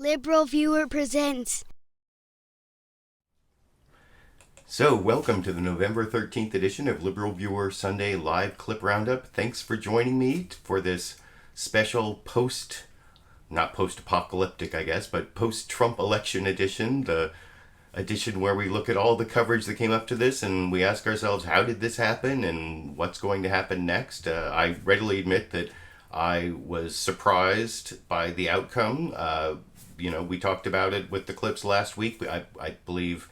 LiberalViewer presents. So, welcome to the November 13th edition of LiberalViewer Sunday Live Clip Roundup. Thanks for joining me for this special not post-apocalyptic, I guess, but post-Trump election edition, the edition where we look at all the coverage that came up to this and we ask ourselves, how did this happen and what's going to happen next? I readily admit that I was surprised by the outcome. We talked about it with the clips last week. I believe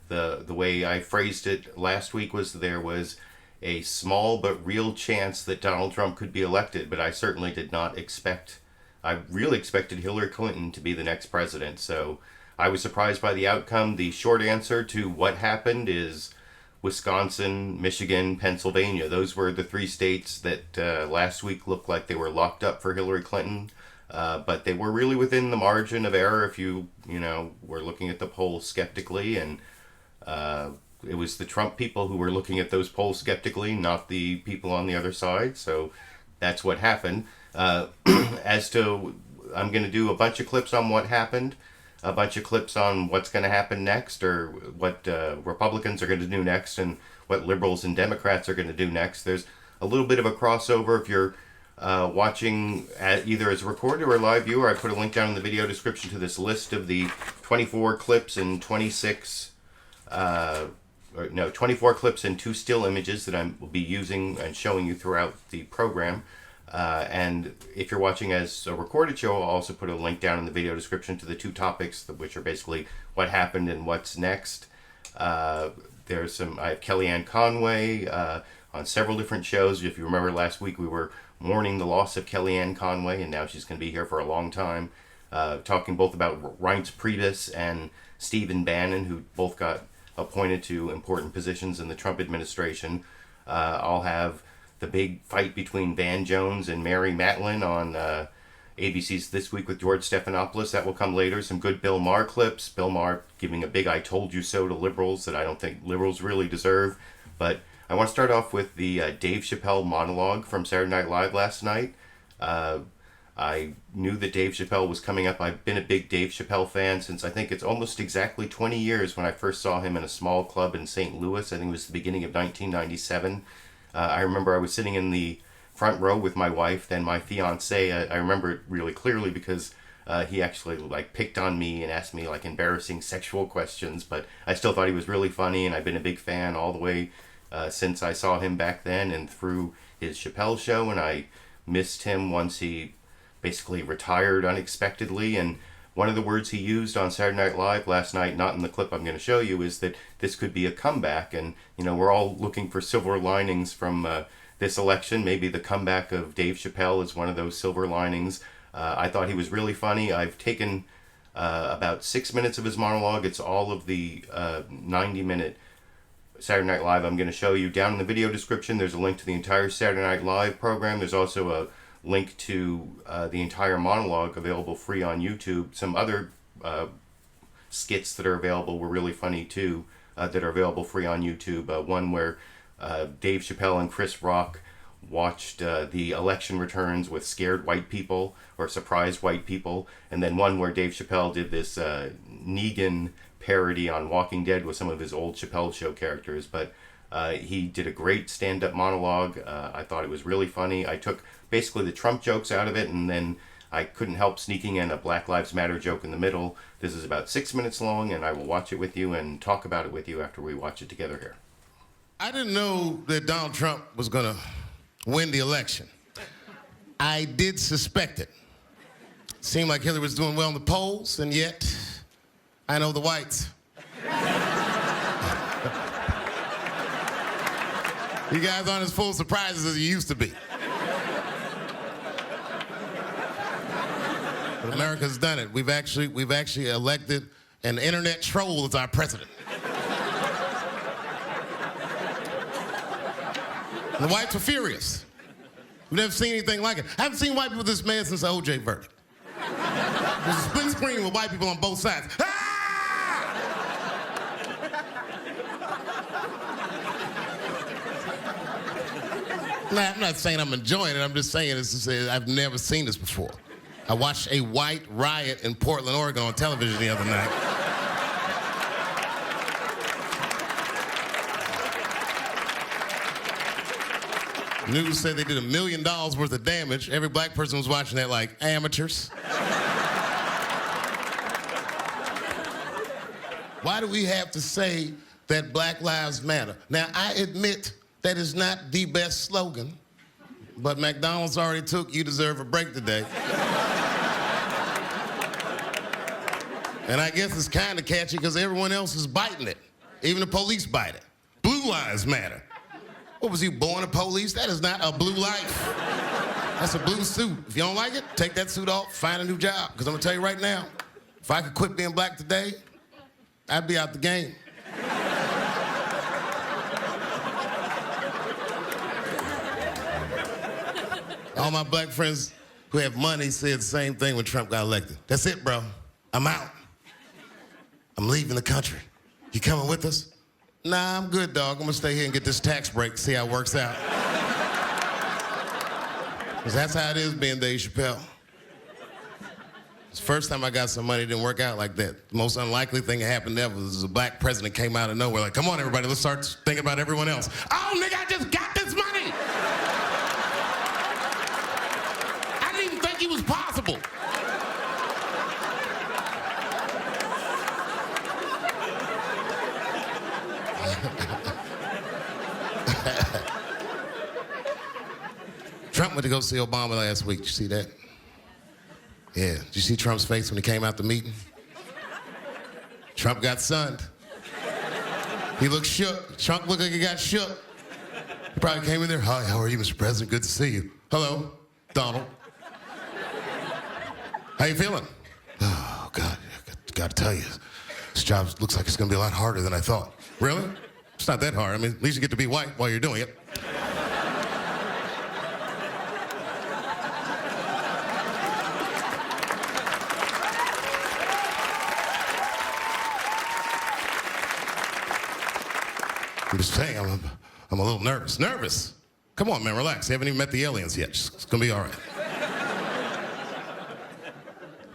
the way I phrased it last week was there was a small but real chance that Donald Trump could be elected, but I certainly did not expect, I really expected Hillary Clinton to be the next president. So I was surprised by the outcome. The short answer to what happened is Wisconsin, Michigan, Pennsylvania. Those were the three states that last week looked like they were locked up for Hillary Clinton. But they were really within the margin of error if you were looking at the polls skeptically. And it was the Trump people who were looking at those polls skeptically, not the people on the other side. So that's what happened. I'm going to do a bunch of clips on what happened, a bunch of clips on what's going to happen next, or what Republicans are going to do next, and what liberals and Democrats are going to do next. There's a little bit of a crossover if you're watching either as a recorded or live viewer. I put a link down in the video description to this list of the 24 clips and 24 clips and 2 still images that I will be using and showing you throughout the program. And if you're watching as a recorded show, I'll also put a link down in the video description to the 2 topics, which are basically what happened and what's next. I have Kellyannne Conway on several different shows. If you remember last week, we were mourning the loss of Kellyannne Conway, and now she's going to be here for a long time, talking both about Reince Preibus and Stephen Bannon, who both got appointed to important positions in the Trump administration. I'll have the big fight between Jones and Mary Matalin on ABC's This Week with George Stephanopoulos. That will come later. Some good Bill Maher clips. Bill Maher giving a big I told you so to liberals that I don't think liberals really deserve. But I want to start off with the Dave Chappelle monologue from Saturday Night Live last night. I knew that Dave Chappelle was coming up. I've been a big Dave Chappelle fan since I think it's almost exactly 20 years when I first saw him in a small club in St. Louis. I think it was the beginning of 1997. I remember I was sitting in the front row with my wife, then my fiance. I remember it really clearly because he actually picked on me and asked me embarrassing sexual questions, but I still thought he was really funny, and I've been a big fan all the way since I saw him back then and through his Chappelle show, and I missed him once he basically retired unexpectedly. And one of the words he used on Saturday Night Live last night, not in the clip I'm going to show you, is that this could be a comeback. And, we're all looking for silver linings from this election. Maybe the comeback of Dave Chappelle is one of those silver linings. I thought he was really funny. I've taken about 6 minutes of his monologue. It's all of the 90-minute Saturday Night Live I'm going to show you. Down in the video description, there's a link to the entire Saturday Night Live program. There's also a link to the entire monologue available free on YouTube. Some other skits that are available were really funny too, that are available free on YouTube. One where Dave Chappelle and Chris Rock watched the election returns with scared white people or surprised white people, and then one where Dave Chappelle did this Negan parody on Walking Dead with some of his old Chappelle Show characters. But he did a great stand-up monologue. I thought it was really funny. I took basically the Trump jokes out of it, and then I couldn't help sneaking in a Black Lives Matter joke in the middle. This is about 6 minutes long, and I will watch it with you and talk about it with you after we watch it together here. I didn't know that Donald Trump was going to win the election. I did suspect it. Seemed like Hillary was doing well in the polls, and yet I know the whites. You guys aren't as full of surprises as you used to be. But America's done it. We've actually elected an internet troll as our president. And the whites were furious. We've never seen anything like it. I haven't seen white people this mad since the OJ verdict. There's a split screen with white people on both sides. Ah! I'm not saying I'm enjoying it. I'm just saying I've never seen this before. I watched a white riot in Portland, Oregon on television the other night. News said they did $1 million worth of damage. Every black person was watching that like amateurs. Why do we have to say that Black Lives Matter? Now, I admit that is not the best slogan, but McDonald's already took "You Deserve a Break" today. And I guess it's kind of catchy because everyone else is biting it. Even the police bite it. Blue Lives Matter. What, was you born a police? That is not a blue life. That's a blue suit. If you don't like it, take that suit off, find a new job. Because I'm going to tell you right now, if I could quit being black today, I'd be out the game. All my black friends who have money said the same thing when Trump got elected. That's it, bro. I'm out. I'm leaving the country. You coming with us? Nah, I'm good, dog. I'm gonna stay here and get this tax break, see how it works out. Because that's how it is being Dave Chappelle. It's the first time I got some money, it didn't work out like that. The most unlikely thing that happened ever was a black president came out of nowhere like, come on, everybody, let's start thinking about everyone else. Oh, nigga, I just got this money! I didn't even think it was possible. Trump went to go see Obama last week. Did you see that? Yeah. Did you see Trump's face when he came out the meeting? Trump got sunned. He looked shook. Trump looked like he got shook. He probably came in there. Hi, how are you, Mr. President? Good to see you. Hello, Donald. How you feeling? Oh, God, I got to tell you, this job looks like it's going to be a lot harder than I thought. Really? It's not that hard. I mean, at least you get to be white while you're doing it. I'm just saying, I'm a little nervous. Nervous? Come on, man, relax. You haven't even met the aliens yet. It's gonna be all right.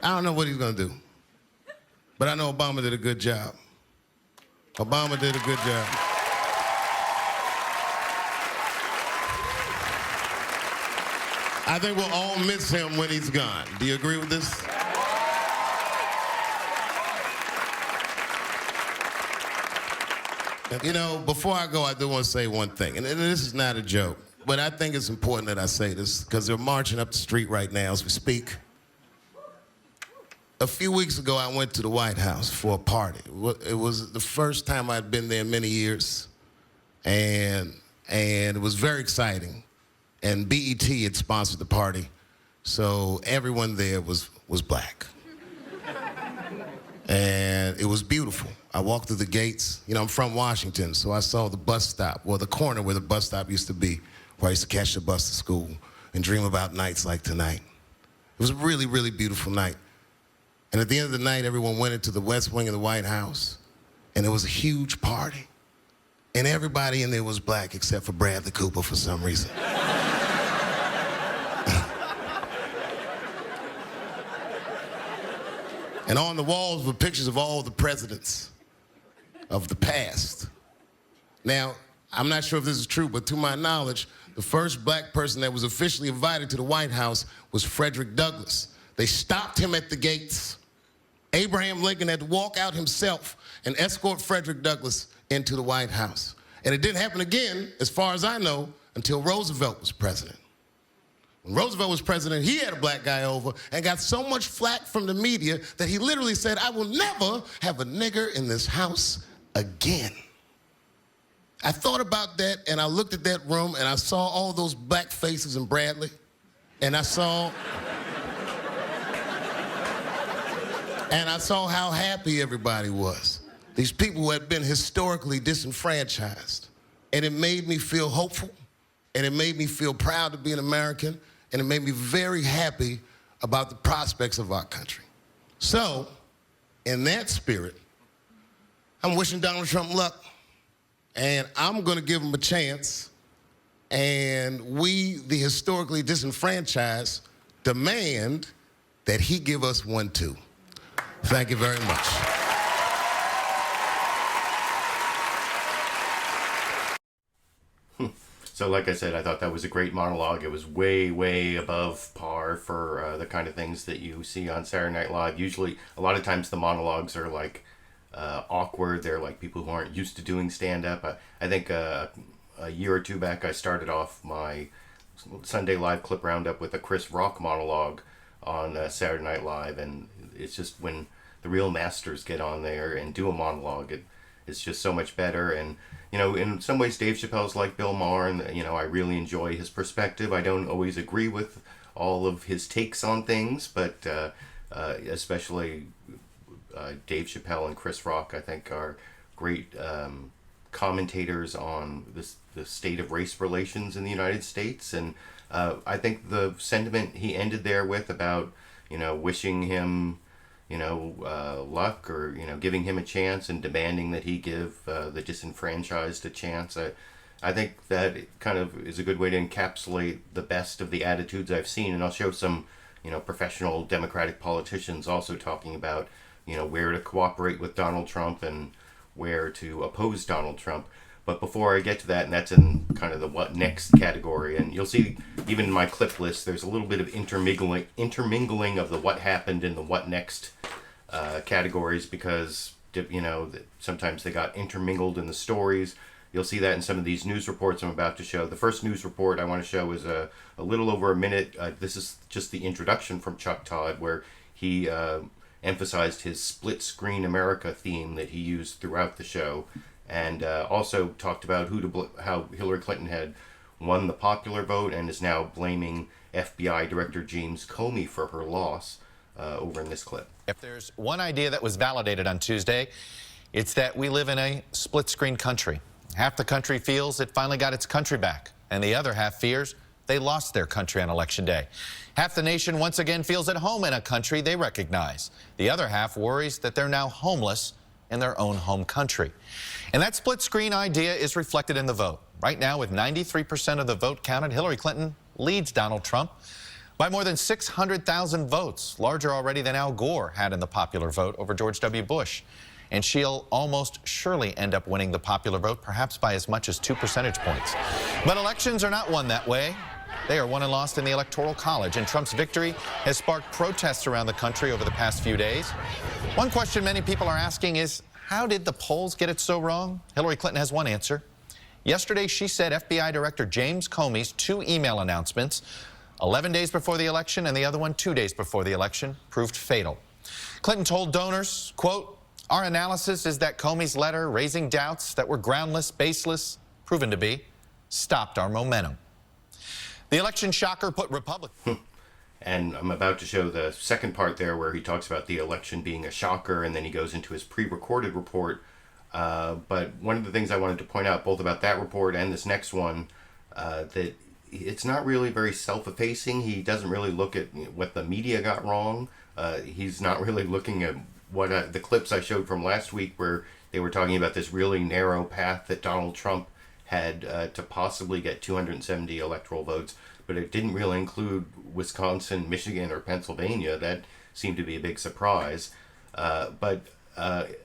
I don't know what he's gonna do, but I know Obama did a good job. Obama did a good job. I think we'll all miss him when he's gone. Do you agree with this? You know, before I go, I do want to say one thing, and this is not a joke, but I think it's important that I say this because they're marching up the street right now as we speak. A few weeks ago, I went to the White House for a party. It was the first time I'd been there in many years, and it was very exciting. And BET had sponsored the party, so everyone there was black. And it was beautiful. I walked through the gates. You know, I'm from Washington, so I saw the bus stop, or the corner where the bus stop used to be, where I used to catch the bus to school and dream about nights like tonight. It was a really, really beautiful night. And at the end of the night, everyone went into the West Wing of the White House, and it was a huge party. And everybody in there was black except for Bradley Cooper for some reason. And on the walls were pictures of all the presidents of the past. Now, I'm not sure if this is true, but to my knowledge, the first black person that was officially invited to the White House was Frederick Douglass. They stopped him at the gates. Abraham Lincoln had to walk out himself and escort Frederick Douglass into the White House. And it didn't happen again, as far as I know, until Roosevelt was president. When Roosevelt was president, he had a black guy over and got so much flack from the media that he literally said, I will never have a nigger in this house again. I thought about that, and I looked at that room, and I saw all those black faces in Bradley, and I saw how happy everybody was. These people who had been historically disenfranchised. And it made me feel hopeful, and it made me feel proud to be an American, and it made me very happy about the prospects of our country. So, in that spirit, I'm wishing Donald Trump luck, and I'm gonna give him a chance, and we, the historically disenfranchised, demand that he give us one too. Thank you very much. So like I said, I thought that was a great monologue. It was way, way above par for the kind of things that you see on Saturday Night Live. Usually, a lot of times the monologues are like awkward. They're like people who aren't used to doing stand-up. I think a year or two back, I started off my Sunday Live clip roundup with a Chris Rock monologue on Saturday Night Live. And it's just when the real masters get on there and do a monologue, it's just so much better. And you know, in some ways, Dave Chappelle's like Bill Maher, and you know, I really enjoy his perspective. I don't always agree with all of his takes on things, but especially Dave Chappelle and Chris Rock, I think, are great commentators on the state of race relations in the United States. And I think the sentiment he ended there with about, you know, wishing him, you know, luck, or, you know, giving him a chance and demanding that he give the disenfranchised a chance. I think that it kind of is a good way to encapsulate the best of the attitudes I've seen. And I'll show some, you know, professional Democratic politicians also talking about, you know, where to cooperate with Donald Trump and where to oppose Donald Trump. But before I get to that, and that's in kind of the what next category, and you'll see even in my clip list, there's a little bit of intermingling of the what happened and the what next categories, because, you know, sometimes they got intermingled in the stories. You'll see that in some of these news reports I'm about to show. The first news report I want to show is a little over a minute. This is just the introduction from Chuck Todd, where he emphasized his split screen America theme that he used throughout the show. And also talked about how Hillary Clinton had won the popular vote and is now blaming FBI Director James Comey for her loss over in this clip. If there's one idea that was validated on Tuesday, it's that we live in a split-screen country. Half the country feels it finally got its country back, and the other half fears they lost their country on Election Day. Half the nation once again feels at home in a country they recognize. The other half worries that they're now homeless in their own home country. And that split screen idea is reflected in the vote. Right now, with 93% of the vote counted, Hillary Clinton leads Donald Trump by more than 600,000 votes, larger already than Al Gore had in the popular vote over George W. Bush. And she'll almost surely end up winning the popular vote, perhaps by as much as 2 percentage points. But elections are not won that way. They are won and lost in the Electoral College, and Trump's victory has sparked protests around the country over the past few days. One question many people are asking is, how did the polls get it so wrong? Hillary Clinton has one answer. Yesterday, she said FBI Director James Comey's 2 email announcements, 11 days before the election and the other one 2 days before the election, proved fatal. Clinton told donors, quote, "Our analysis is that Comey's letter raising doubts that were groundless, baseless, proven to be, stopped our momentum." The election shocker put Republicans... And I'm about to show the second part there where he talks about the election being a shocker, and then he goes into his pre-recorded report. But one of the things I wanted to point out, both about that report and this next one, that it's not really very self-effacing. He doesn't really look at what the media got wrong. He's not really looking at what the clips I showed from last week where they were talking about this really narrow path that Donald Trump had to possibly get 270 electoral votes. But it didn't really include Wisconsin, Michigan, or Pennsylvania. That seemed to be a big surprise. But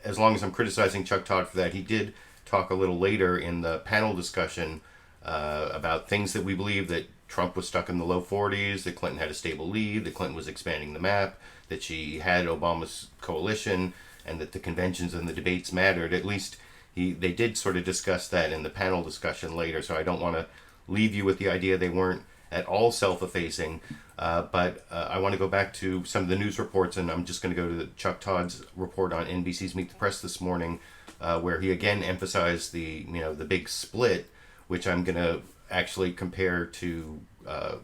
as long as I'm criticizing Chuck Todd for that, he did talk a little later in the panel discussion about things that we believe, that Trump was stuck in the low 40s, that Clinton had a stable lead, that Clinton was expanding the map, that she had Obama's coalition, and that the conventions and the debates mattered. At least they did sort of discuss that in the panel discussion later, so I don't want to leave you with the idea they weren't at all self-effacing, but I want to go back to some of the news reports, and I'm just going to go to Chuck Todd's report on NBC's Meet the Press this morning, where he again emphasized the big split, which I'm going to actually compare to a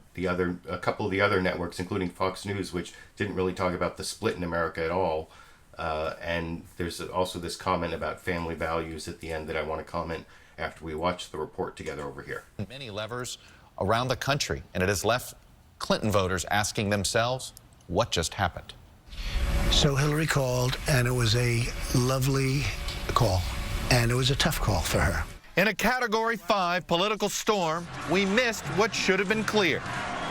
couple of the other networks, including Fox News, which didn't really talk about the split in America at all. And there's also this comment about family values at the end that I want to comment after we watch the report together over here. Many levers around the country, and it has left Clinton voters asking themselves, what just happened? So Hillary called, and it was a lovely call, and it was a tough call for her. In a Category 5 political storm, we missed what should have been clear.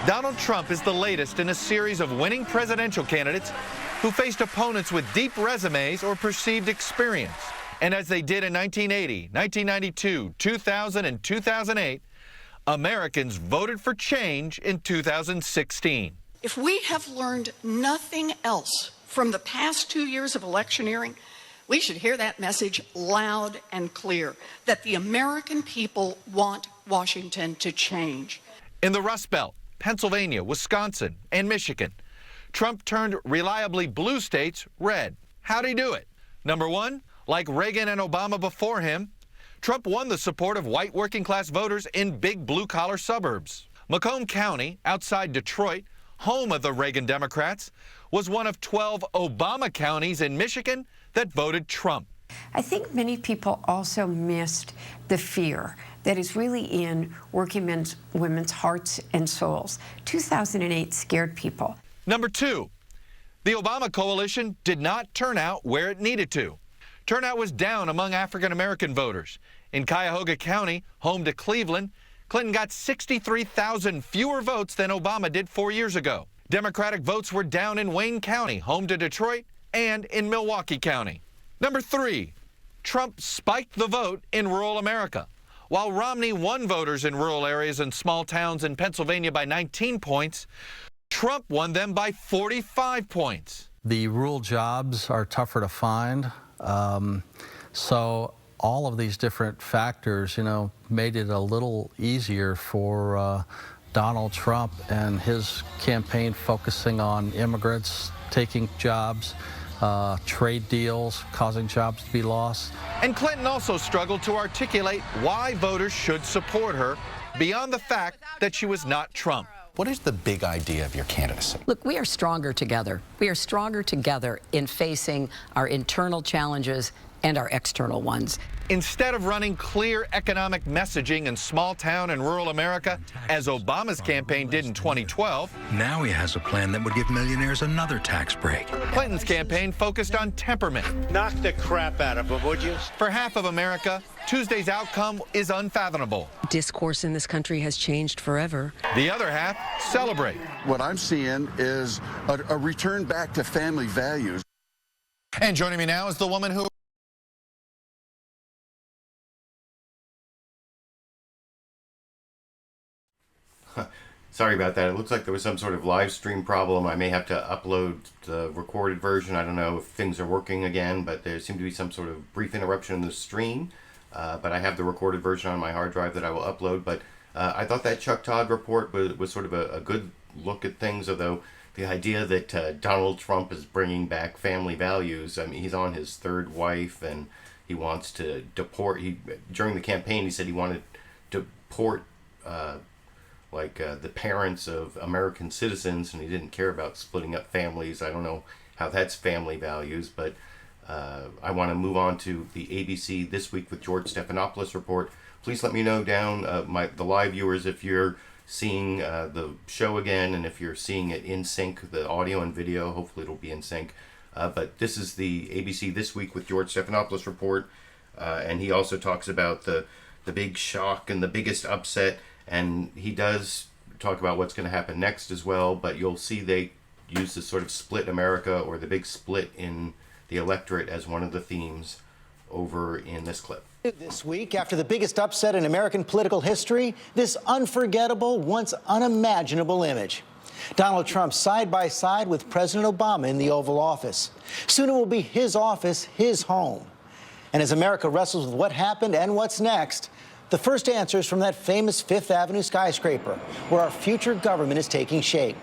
Donald Trump is the latest in a series of winning presidential candidates who faced opponents with deep resumes or perceived experience. And as they did in 1980, 1992, 2000, and 2008, Americans voted for change in 2016. If we have learned nothing else from the past 2 years of electioneering, we should hear that message loud and clear, that the American people want Washington to change. In the Rust Belt, Pennsylvania, Wisconsin, and Michigan, Trump turned reliably blue states red. How'd he do it? Number one, like Reagan and Obama before him, Trump won the support of white working-class voters in big blue-collar suburbs. Macomb County, outside Detroit, home of the Reagan Democrats, was one of 12 Obama counties in Michigan that voted Trump. I think many people also missed the fear that is really in working women's hearts and souls. 2008 scared people. Number two, the Obama coalition did not turn out where it needed to. Turnout was down among African-American voters. In Cuyahoga County, home to Cleveland, Clinton got 63,000 fewer votes than Obama did 4 years ago. Democratic votes were down in Wayne County, home to Detroit, and in Milwaukee County. Number three, Trump spiked the vote in rural America. While Romney won voters in rural areas and small towns in Pennsylvania by 19 points, Trump won them by 45 points. The rural jobs are tougher to find, so all of these different factors, made it a little easier for Donald Trump and his campaign focusing on immigrants, taking jobs, trade deals, causing jobs to be lost. And Clinton also struggled to articulate why voters should support her beyond the fact that she was not Trump. What is the big idea of your candidacy? Look, we are stronger together. We are stronger together in facing our internal challenges and our external ones. Instead of running clear economic messaging in small town and rural America, as Obama's campaign did in 2012, now he has a plan that would give millionaires another tax break. Clinton's campaign focused on temperament. Knock the crap out of him, would you? For half of America, Tuesday's outcome is unfathomable. Discourse in this country has changed forever. The other half celebrate. What I'm seeing is a return back to family values. And joining me now is the woman who Sorry about that. It looks like there was some sort of live stream problem. I may have to upload the recorded version. I don't know if things are working again, but there seemed to be some sort of brief interruption in the stream. But I have the recorded version on my hard drive that I will upload. But I thought that Chuck Todd report was sort of a good look at things, although the idea that Donald Trump is bringing back family values, I mean, he's on his third wife and he wants to deport. During the campaign, he said he wanted to deport the parents of American citizens, and he didn't care about splitting up families. I don't know how that's family values, but I want to move on to the ABC This Week with George Stephanopoulos report. Please let me know down, the live viewers, if you're seeing the show again, and if you're seeing it in sync, the audio and video. Hopefully it'll be in sync. But this is the ABC This Week with George Stephanopoulos report, and he also talks about the big shock and the biggest upset. And he does talk about what's going to happen next as well, but you'll see they use this sort of split America, or the big split in the electorate, as one of the themes over in this clip. This week, after the biggest upset in American political history, this unforgettable, once unimaginable image. Donald Trump side by side with President Obama in the Oval Office. Soon it will be his office, his home. And as America wrestles with what happened and what's next, the first answers from that famous Fifth Avenue skyscraper, where our future government is taking shape.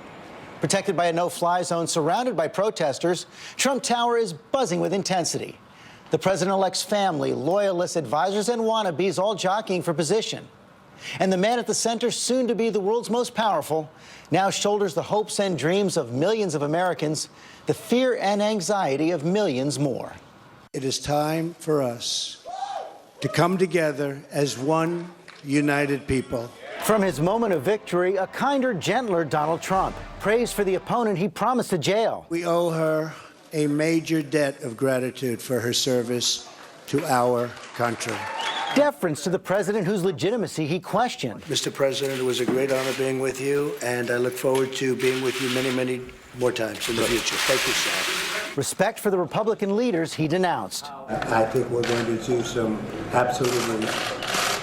Protected by a no-fly zone, surrounded by protesters, Trump Tower is buzzing with intensity. The president-elect's family, loyalists, advisors, and wannabes all jockeying for position. And the man at the center, soon to be the world's most powerful, now shoulders the hopes and dreams of millions of Americans, the fear and anxiety of millions more. It is time for us to come together as one united people. From his moment of victory, a kinder, gentler Donald Trump praised for the opponent he promised to jail. We owe her a major debt of gratitude for her service to our country. deference to the president whose legitimacy he questioned. Mr. President, it was a great honor being with you, and I look forward to being with you many, many more times in the future. Thank you, sir. Respect for the Republican leaders he denounced. I think we're going to do some absolutely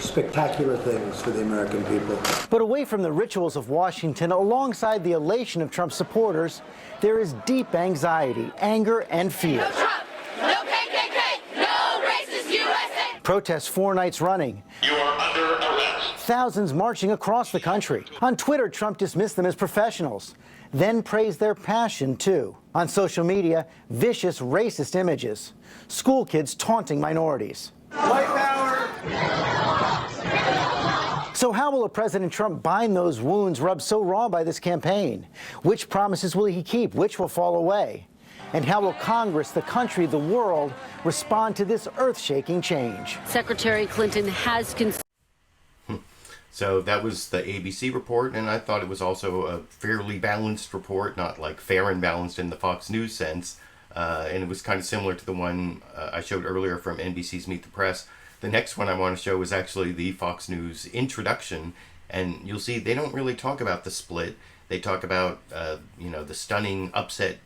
spectacular things for the American people. But away from the rituals of Washington, alongside the elation of Trump supporters, there is deep anxiety, anger, and fear. No Trump, no KKK, no racist USA. Protests 4 nights running. You are under arrest. Thousands marching across the country. On Twitter, Trump dismissed them as professionals, then praised their passion, too. On social media, vicious racist images. School kids taunting minorities. White power! So how will President Trump bind those wounds rubbed so raw by this campaign? Which promises will he keep? Which will fall away? And how will Congress, the country, the world respond to this earth-shaking change? Secretary Clinton has So that was the ABC report, and I thought it was also a fairly balanced report, not like fair and balanced in the Fox News sense. And it was kind of similar to the one I showed earlier from NBC's Meet the Press. The next one I want to show is actually the Fox News introduction, and you'll see they don't really talk about the split. They talk about, the stunning upset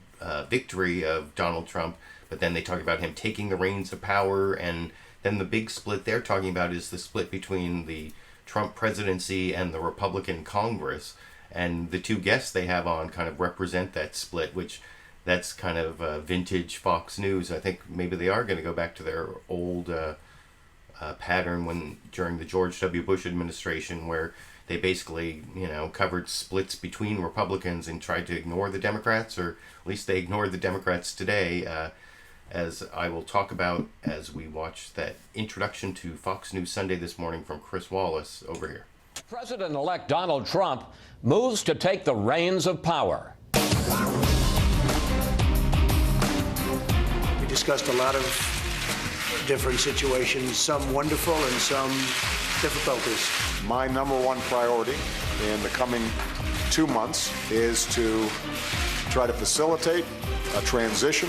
victory of Donald Trump, but then they talk about him taking the reins of power, and then the big split they're talking about is the split between the Trump presidency and the Republican Congress, and the two guests they have on kind of represent that split, which that's kind of vintage Fox News. I think maybe they are going to go back to their old pattern during the George W. Bush administration, where they basically, covered splits between Republicans and tried to ignore the Democrats, or at least they ignored the Democrats today, as I will talk about as we watch that introduction to Fox News Sunday this morning from Chris Wallace over here. President-elect Donald Trump moves to take the reins of power. We discussed a lot of different situations, some wonderful and some difficulties. My number one priority in the coming 2 months is to try to facilitate a transition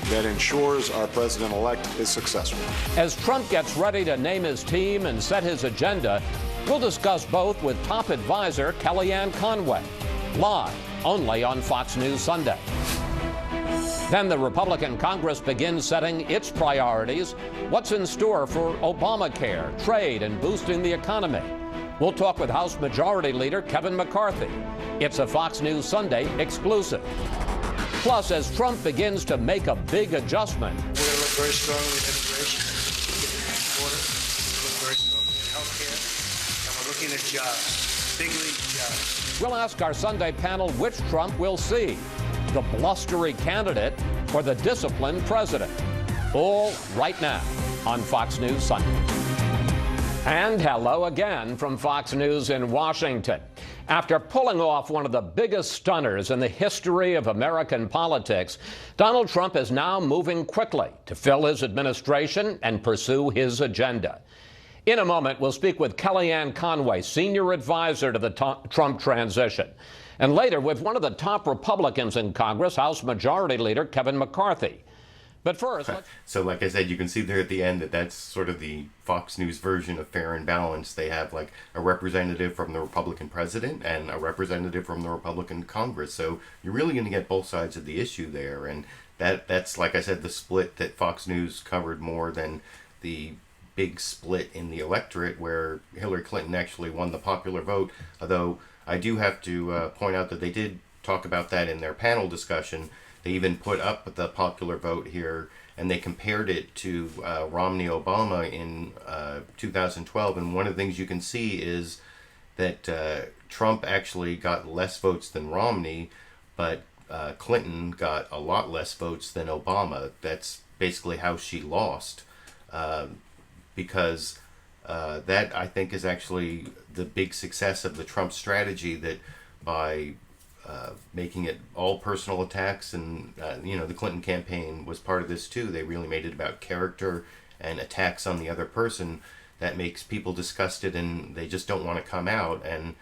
that ensures our president-elect is successful. As Trump gets ready to name his team and set his agenda, we'll discuss both with top advisor Kellyannne Conway, live only on Fox News Sunday. Then the Republican Congress begins setting its priorities. What's in store for Obamacare, trade, and boosting the economy? We'll talk with House Majority Leader Kevin McCarthy. It's a Fox News Sunday exclusive. Plus, as Trump begins to make a big adjustment, We're going to look very strongly at immigration, border. We're look very strongly at health care, and we're looking at jobs, big league jobs. we'll ask our Sunday panel which Trump we'll see, the blustery candidate or the disciplined president. All right now on Fox News Sunday. And hello again from Fox News in Washington. After pulling off one of the biggest stunners in the history of American politics, Donald Trump is now moving quickly to fill his administration and pursue his agenda. In a moment, we'll speak with Kellyannne Conway, senior advisor to the Trump transition. And later, with one of the top Republicans in Congress, House Majority Leader Kevin McCarthy. But first, so like I said, you can see there at the end that that's sort of the Fox News version of fair and balanced. They have like a representative from the Republican president and a representative from the Republican Congress. So you're really going to get both sides of the issue there. And that's, like I said, the split that Fox News covered more than the big split in the electorate where Hillary Clinton actually won the popular vote. Although I do have to point out that they did talk about that in their panel discussion. They even put up the popular vote here, and they compared it to Romney-Obama in 2012. And one of the things you can see is that Trump actually got less votes than Romney, but Clinton got a lot less votes than Obama. That's basically how she lost, because that, I think, is actually the big success of the Trump strategy, that by making it all personal attacks, and the Clinton campaign was part of this too. They really made it about character and attacks on the other person. That makes people disgusted and they just don't want to come out, and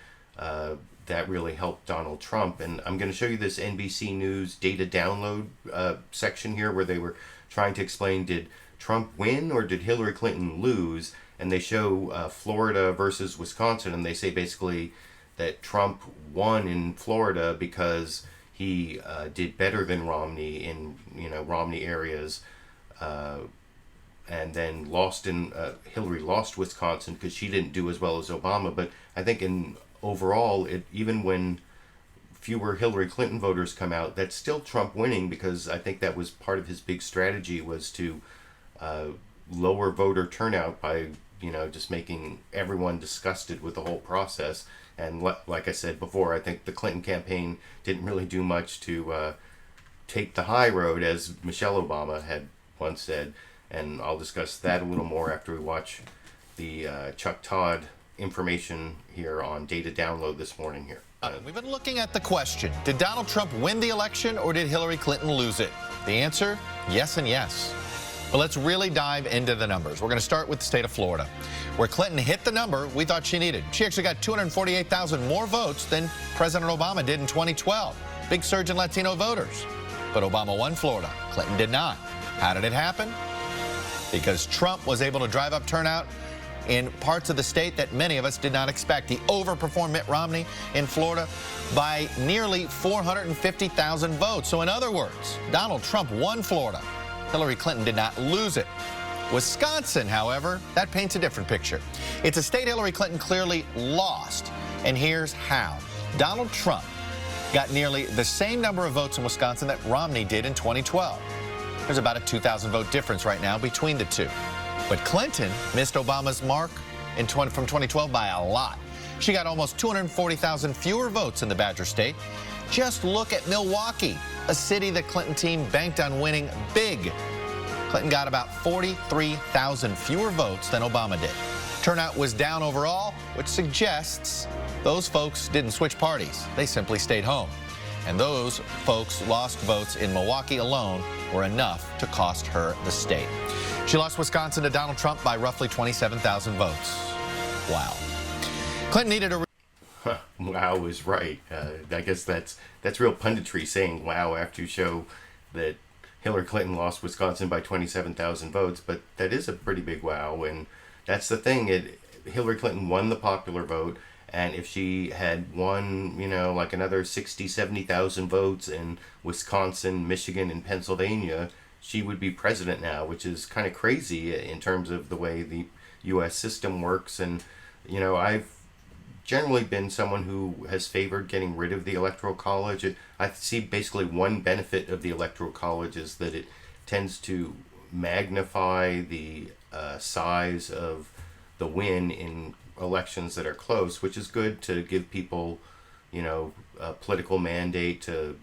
that really helped Donald Trump. And I'm going to show you this NBC News data download section here where they were trying to explain, did Trump win or did Hillary Clinton lose? and they show Florida versus Wisconsin, and they say basically that Trump won in Florida because he did better than Romney in Romney areas, and then lost in Hillary lost Wisconsin because she didn't do as well as Obama. But I think in overall, even when fewer Hillary Clinton voters come out, that's still Trump winning, because I think that was part of his big strategy, was to lower voter turnout by just making everyone disgusted with the whole process. And like I said before, I think the Clinton campaign didn't really do much to take the high road, as Michelle Obama had once said. And I'll discuss that a little more after we watch the Chuck Todd information here on data download this morning here. We've been looking at the question, did Donald Trump win the election or did Hillary Clinton lose it? The answer, yes and yes. But let's really dive into the numbers. We're going to start with the state of Florida, where Clinton hit the number we thought she needed. She actually got 248,000 more votes than President Obama did in 2012. Big surge in Latino voters. But Obama won Florida. Clinton did not. How did it happen? Because Trump was able to drive up turnout in parts of the state that many of us did not expect. He overperformed Mitt Romney in Florida by nearly 450,000 votes. So in other words, Donald Trump won Florida. Hillary Clinton did not lose it. Wisconsin, however, that paints a different picture. It's a state Hillary Clinton clearly lost, and here's how. Donald Trump got nearly the same number of votes in Wisconsin that Romney did in 2012. There's about a 2,000 vote difference right now between the two. But Clinton missed Obama's mark from 2012 by a lot. She got almost 240,000 fewer votes in the Badger State. Just look at Milwaukee, a city the Clinton team banked on winning big. Clinton got about 43,000 fewer votes than Obama did. Turnout was down overall, which suggests those folks didn't switch parties. They simply stayed home. And those folks lost votes in Milwaukee alone were enough to cost her the state. She lost Wisconsin to Donald Trump by roughly 27,000 votes. Wow. Clinton needed a... Wow is right. I guess that's real punditry, saying wow after you show that Hillary Clinton lost Wisconsin by 27,000 votes, but that is a pretty big wow. And that's the thing. Hillary Clinton won the popular vote, and if she had won, like another 60, 70,000 votes in Wisconsin, Michigan, and Pennsylvania, she would be president now, which is kind of crazy in terms of the way the U.S. system works. And, I've generally been someone who has favored getting rid of the Electoral College. I see basically one benefit of the Electoral College is that it tends to magnify the size of the win in elections that are close, which is good to give people, a political mandate to,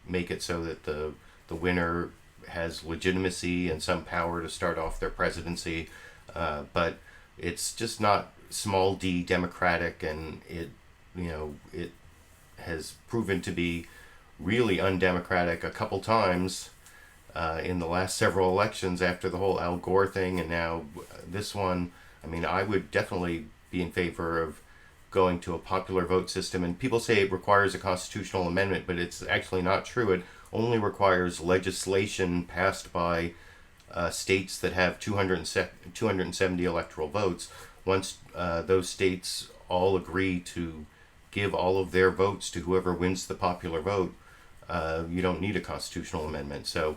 make it so that the winner has legitimacy and some power to start off their presidency. But it's just not small d democratic, and it has proven to be really undemocratic a couple times in the last several elections after the whole Al Gore thing, and now this one. I mean, I would definitely be in favor of going to a popular vote system, and people say it requires a constitutional amendment, but it's actually not true. It only requires legislation passed by states that have 270 electoral votes. Once those states all agree to give all of their votes to whoever wins the popular vote, you don't need a constitutional amendment. So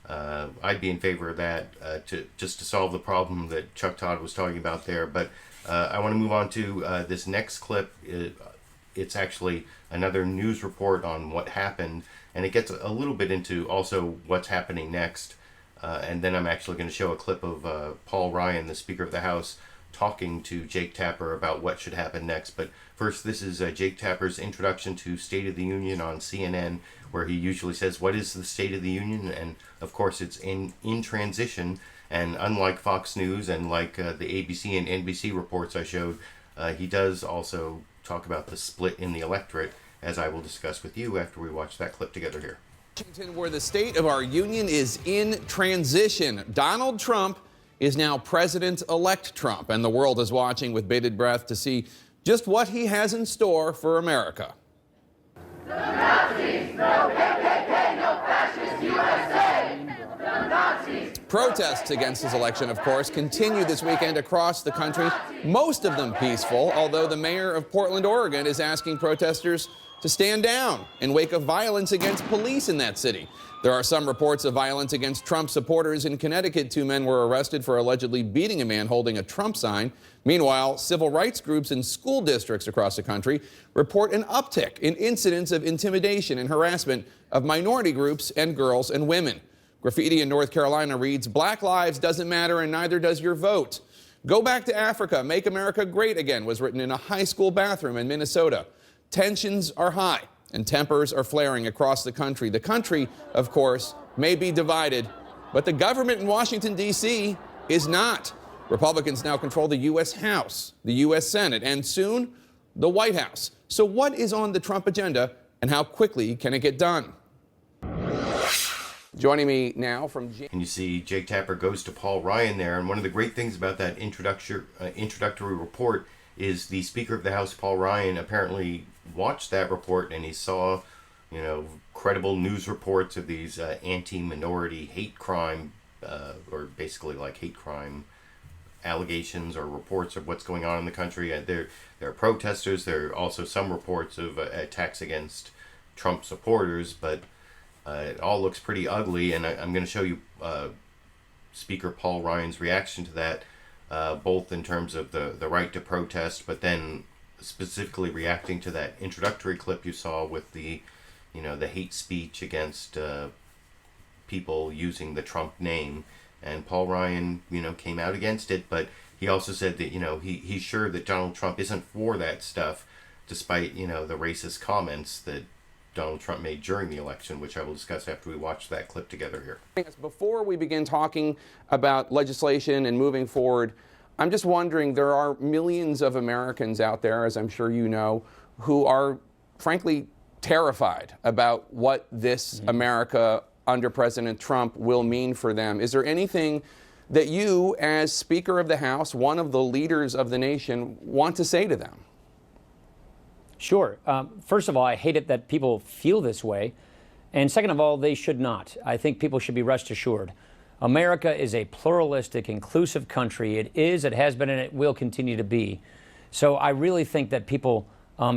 I'd be in favor of that to solve the problem that Chuck Todd was talking about there. But I want to move on to this next clip. It's actually another news report on what happened, and it gets a little bit into also what's happening next. And then I'm actually going to show a clip of Paul Ryan, the Speaker of the House, talking to Jake Tapper about what should happen next. But first, this is Jake Tapper's introduction to State of the Union on CNN, where he usually says, what is the State of the Union? And of course, it's in transition. And unlike Fox News and like the ABC and NBC reports I showed, he does also talk about the split in the electorate, as I will discuss with you after we watch that clip together here. Washington, where the state of our union is in transition. Donald Trump is now President-elect Trump, and the world is watching with bated breath to see just what he has in store for America. No Nazis, no KKK, no fascist USA. No Nazis. Protests against his election, of course, continue this weekend across the country, most of them peaceful, although the mayor of Portland, Oregon, is asking protesters to stand down in wake of violence against police in that city. There are some reports of violence against Trump supporters in Connecticut. 2 men were arrested for allegedly beating a man holding a Trump sign. Meanwhile, civil rights groups in school districts across the country report an uptick in incidents of intimidation and harassment of minority groups and girls and women. Graffiti in North Carolina reads, "Black lives doesn't matter and neither does your vote." "Go back to Africa, make America great again," was written in a high school bathroom in Minnesota. Tensions are high and tempers are flaring across the country. The country, of course, may be divided, but the government in Washington, D.C. is not. Republicans now control the U.S. House, the U.S. Senate, and soon the White House. So what is on the Trump agenda and how quickly can it get done? Joining me now from... And you see Jake Tapper goes to Paul Ryan there, and one of the great things about that introductory report is the Speaker of the House, Paul Ryan, apparently watched that report and he saw, you know, credible news reports of these anti-minority hate crime, or basically like hate crime allegations or reports of what's going on in the country. There are protesters. There are also some reports of attacks against Trump supporters, but it all looks pretty ugly, and I'm going to show you Speaker Paul Ryan's reaction to that, both in terms of the right to protest, but then specifically reacting to that introductory clip you saw with the hate speech against people using the Trump name. And Paul Ryan, came out against it, but he also said that, he's sure that Donald Trump isn't for that stuff, despite, the racist comments that Donald Trump made during the election, which I will discuss after we watch that clip together here. Before we begin talking about legislation and moving forward, I'm just wondering, there are millions of Americans out there, as I'm sure you know, who are frankly terrified about what this America under President Trump will mean for them. Is there anything that you, as Speaker of the House, one of the leaders of the nation, want to say to them? Sure. First of all, I hate it that people feel this way. And second of all, they should not. I think people should be rest assured. America is a pluralistic, inclusive country. It is, it has been, and it will continue to be. So I really think that people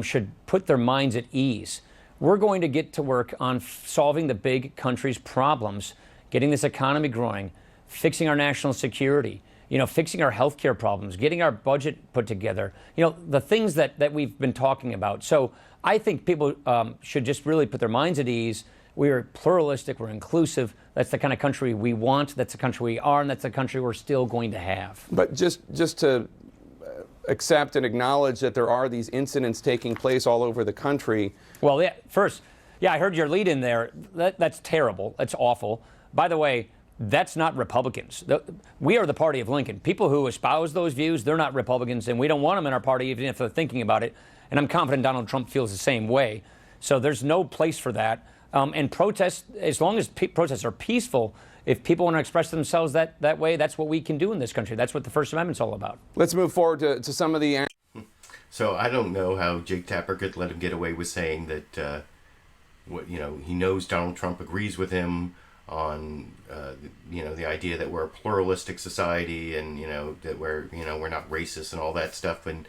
should put their minds at ease. We're going to get to work on solving the big country's problems, getting this economy growing, fixing our national security, fixing our healthcare problems, getting our budget put together, the things that we've been talking about. So I think people should just really put their minds at ease. We're pluralistic, we're inclusive. That's the kind of country we want, that's the country we are, and that's the country we're still going to have. But just to accept and acknowledge that there are these incidents taking place all over the country. Well, yeah, first, I heard your lead in there. That's terrible, that's awful. By the way, that's not Republicans. We are the party of Lincoln. People who espouse those views, they're not Republicans, and we don't want them in our party even if they're thinking about it. And I'm confident Donald Trump feels the same way. So there's no place for that. And protests, as long as protests are peaceful, if people want to express themselves that way, that's what we can do in this country. That's what the First Amendment's all about. Let's move forward to some of the... So I don't know how Jake Tapper could let him get away with saying that, he knows Donald Trump agrees with him on, the idea that we're a pluralistic society and, that we're not racist and all that stuff. And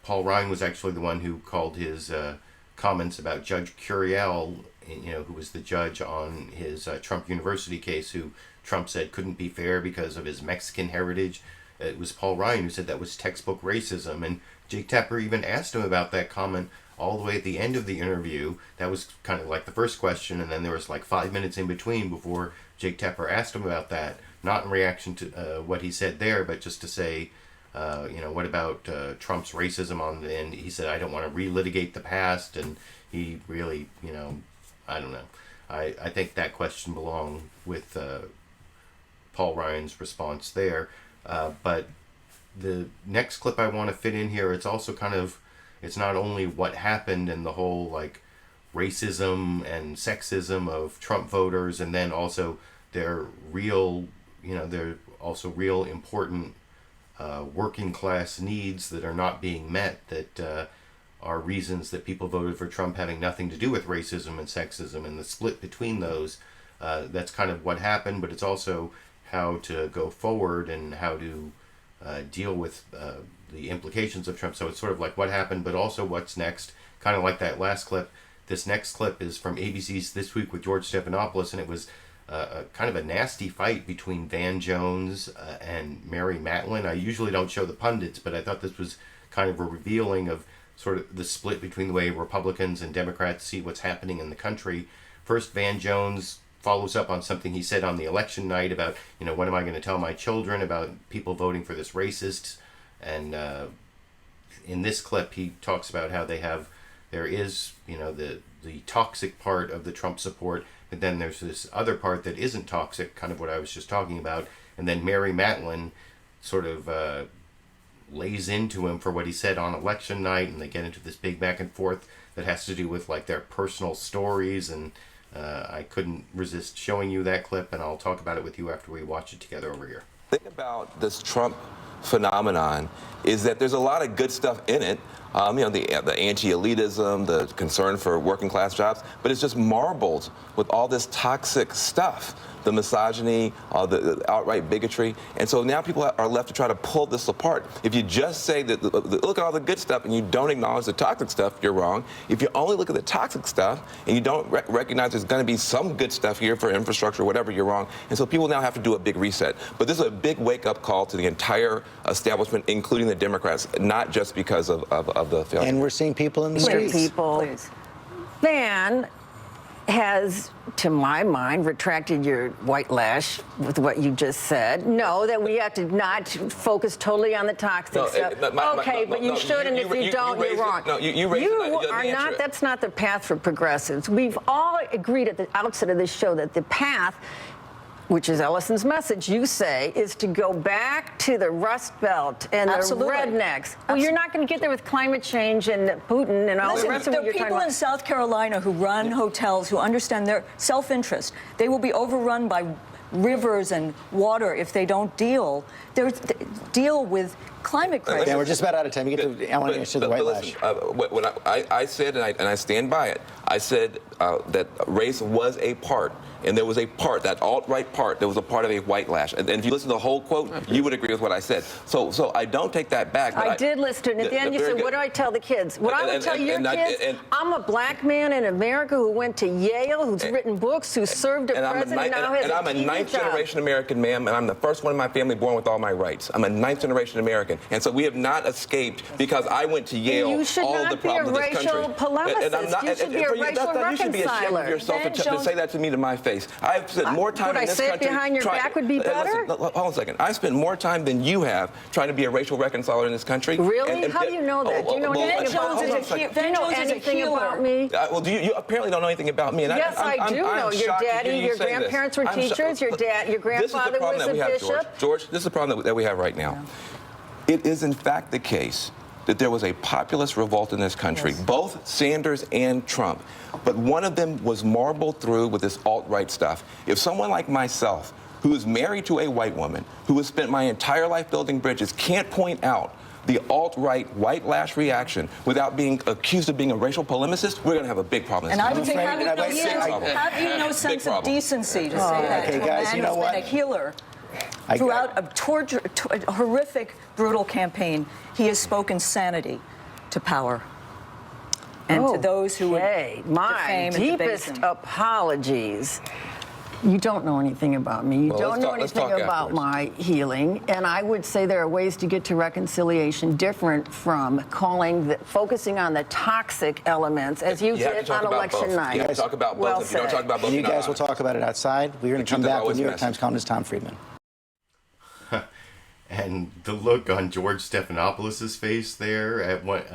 Paul Ryan was actually the one who called his comments about Judge Curiel, who was the judge on his Trump University case, who Trump said couldn't be fair because of his Mexican heritage. It was Paul Ryan who said that was textbook racism. And Jake Tapper even asked him about that comment all the way at the end of the interview. That was kind of like the first question, and then there was like 5 minutes in between before Jake Tapper asked him about that, not in reaction to what he said there, but just to say, what about Trump's racism on the end? He said, I don't want to relitigate the past, and he really, I don't know. I think that question belonged with Paul Ryan's response there. But the next clip I want to fit in here, it's also kind of, it's not only what happened and the whole like racism and sexism of Trump voters, and then also their real, they're also real important working class needs that are not being met, that are reasons that people voted for Trump having nothing to do with racism and sexism, and the split between those. That's kind of what happened, but it's also how to go forward and how to deal with the implications of Trump. So it's sort of like what happened, but also what's next. Kind of like that last clip. This next clip is from ABC's This Week with George Stephanopoulos, and it was kind of a nasty fight between Van Jones and Mary Matalin. I usually don't show the pundits, but I thought this was kind of a revealing of sort of the split between the way Republicans and Democrats see what's happening in the country. First, Van Jones follows up on something he said on the election night about, what am I going to tell my children about people voting for this racist? And in this clip, he talks about how there is, the toxic part of the Trump support, but then there's this other part that isn't toxic, kind of what I was just talking about. And then Mary Matalin sort of lays into him for what he said on election night, and they get into this big back and forth that has to do with like their personal stories. And I couldn't resist showing you that clip, and I'll talk about it with you after we watch it together over here. The thing about this Trump phenomenon is that there's a lot of good stuff in it. The anti-elitism, the concern for working class jobs, but it's just marbled with all this toxic stuff. The misogyny, the outright bigotry. And so now people are left to try to pull this apart. If you just say that, look at all the good stuff and you don't acknowledge the toxic stuff, you're wrong. If you only look at the toxic stuff and you don't recognize there's going to be some good stuff here for infrastructure, whatever, you're wrong. And so people now have to do a big reset. But this is a big wake-up call to the entire establishment, including the Democrats, not just because of the failure. And we're seeing people in the streets. People. Van has, to my mind, retracted your white lash with what you just said. No, that we have to not focus totally on the toxic stuff. But you should, and if you don't, you're wrong. You are not, that's not the path for progressives. We've all agreed at the outset of this show that the path, which is Ellison's message, you say, is to go back to the Rust Belt and the rednecks. Well, you're not going to get there with climate change and Putin and all the rest of what you're talking about. There are people in South Carolina who run hotels who understand their self-interest. They will be overrun by rivers and water if they don't deal with climate crisis. Dan, we're just about out of time. I want to answer the white lash. When I said, and I stand by it, I said that race was a part. And there was a part, that alt-right part, that was a part of a white lash. And if you listen to the whole quote, you would agree with what I said. So I don't take that back. I did listen to it. And at the end, you said, what do I tell the kids? What I would tell your kids, I'm a black man in America who went to Yale, who's written books, who served a president, and now has a And I'm a ninth-generation American, ma'am, and I'm the first one in my family born with all my rights. I'm a ninth-generation American. And so we have not escaped because I went to Yale all of the problems of this country. You should not be a racial polemicist. You should be a racial reconciler. You should be ashamed of yourself to say that to me to my face. I've spent more time in this country. Would I say it behind your back would be better? Hold on a second. I spent more time than you have trying to be a racial reconciler in this country. Really? How do you know that? Do you know anything about me? Well, you apparently don't know anything about me. Yes, I do know. Your daddy, your grandparents were teachers. Your grandfather was a bishop. George, this is the problem that we have right now. It is, in fact, the case that there was a populist revolt in this country, both Sanders and Trump. But one of them was marbled through with this alt-right stuff. If someone like myself, who is married to a white woman, who has spent my entire life building bridges, can't point out the alt-right white lash reaction without being accused of being a racial polemicist, we're going to have a big problem. And I would say, have you no sense of decency to say that to a man who's been a healer? Throughout a horrific, brutal campaign, he has spoken sanity to power. And to those who would my deepest apologies. You don't know anything about me. You don't know anything about my healing. And I would say there are ways to get to reconciliation different from focusing on the toxic elements as you did on election night. You have to talk about both. If you don't talk about both, you guys will talk about it outside. We're going to come back with New York Times columnist Tom Friedman. And the look on George Stephanopoulos' face there at what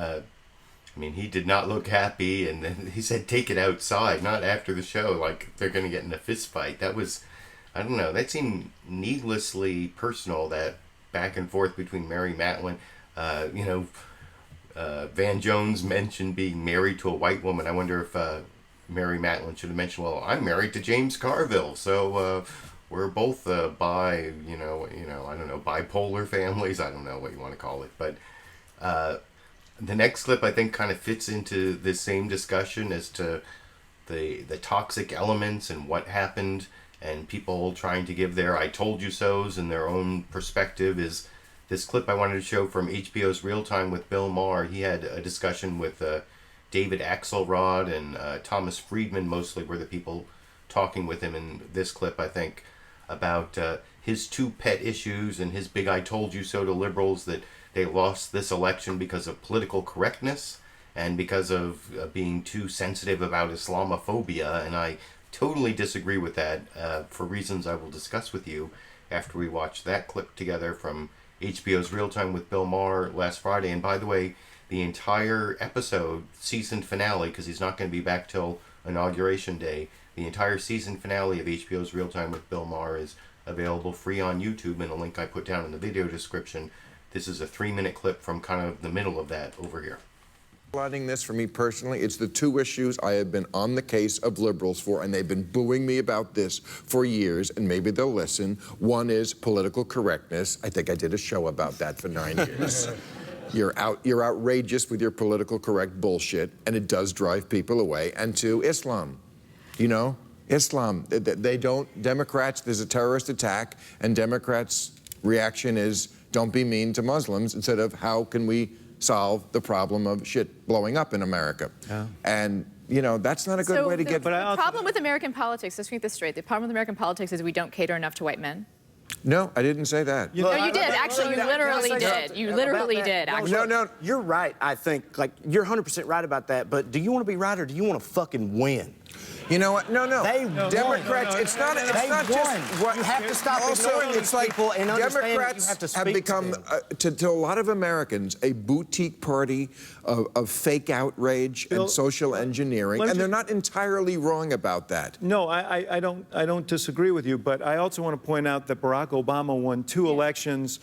he did not look happy, and then he said take it outside, not after the show, like they're going to get in a fist fight. That was, I don't know, that seemed needlessly personal, that back and forth between Mary Matalin. Van Jones mentioned being married to a white woman. I wonder if Mary Matalin should have mentioned, well, I'm married to James Carville, so we're both I don't know, bipolar families. I don't know what you want to call it. But the next clip, I think, kind of fits into this same discussion as to the toxic elements and what happened. and people trying to give their I told you so's and their own perspective. Is this clip I wanted to show from HBO's Real Time with Bill Maher. He had a discussion with David Axelrod and Thomas Friedman, mostly were the people talking with him in this clip, I think, about his two pet issues and his big I told you so to liberals, that they lost this election because of political correctness and because of being too sensitive about Islamophobia. And I totally disagree with that for reasons I will discuss with you after we watch that clip together from HBO's Real Time with Bill Maher last Friday. And by the way, the entire episode, season finale, because he's not going to be back till Inauguration Day, the entire season finale of HBO's Real Time with Bill Maher is available free on YouTube in a link I put down in the video description. This is a 3-minute clip from kind of the middle of that over here. Highlighting this for me personally, it's the two issues I have been on the case of liberals for, and they've been booing me about this for years, and maybe they'll listen. One is political correctness. I think I did a show about that for 9 years. You're outrageous with your political correct bullshit, and it does drive people away. And two, Islam. You know, Islam. They don't, Democrats, there's a terrorist attack, and Democrats' reaction is, don't be mean to Muslims, instead of how can we solve the problem of shit blowing up in America. Yeah. And, you know, that's not a good way to get... The problem with American politics, let's make this straight, the problem with American politics is we don't cater enough to white men. No, I didn't say that. No, you did. Actually, you literally did. You literally did, actually. No, you're right, I think. Like, you're 100% right about that, but do you want to be right or do you want to fucking win? You know what? No. Democrats, it's not just what you have to stop ignoring these people and understand that you have to speak become, to a lot of Americans, a boutique party of fake outrage and social engineering, and they're not entirely wrong about that. No, I don't disagree with you, but I also want to point out that Barack Obama won 2 elections.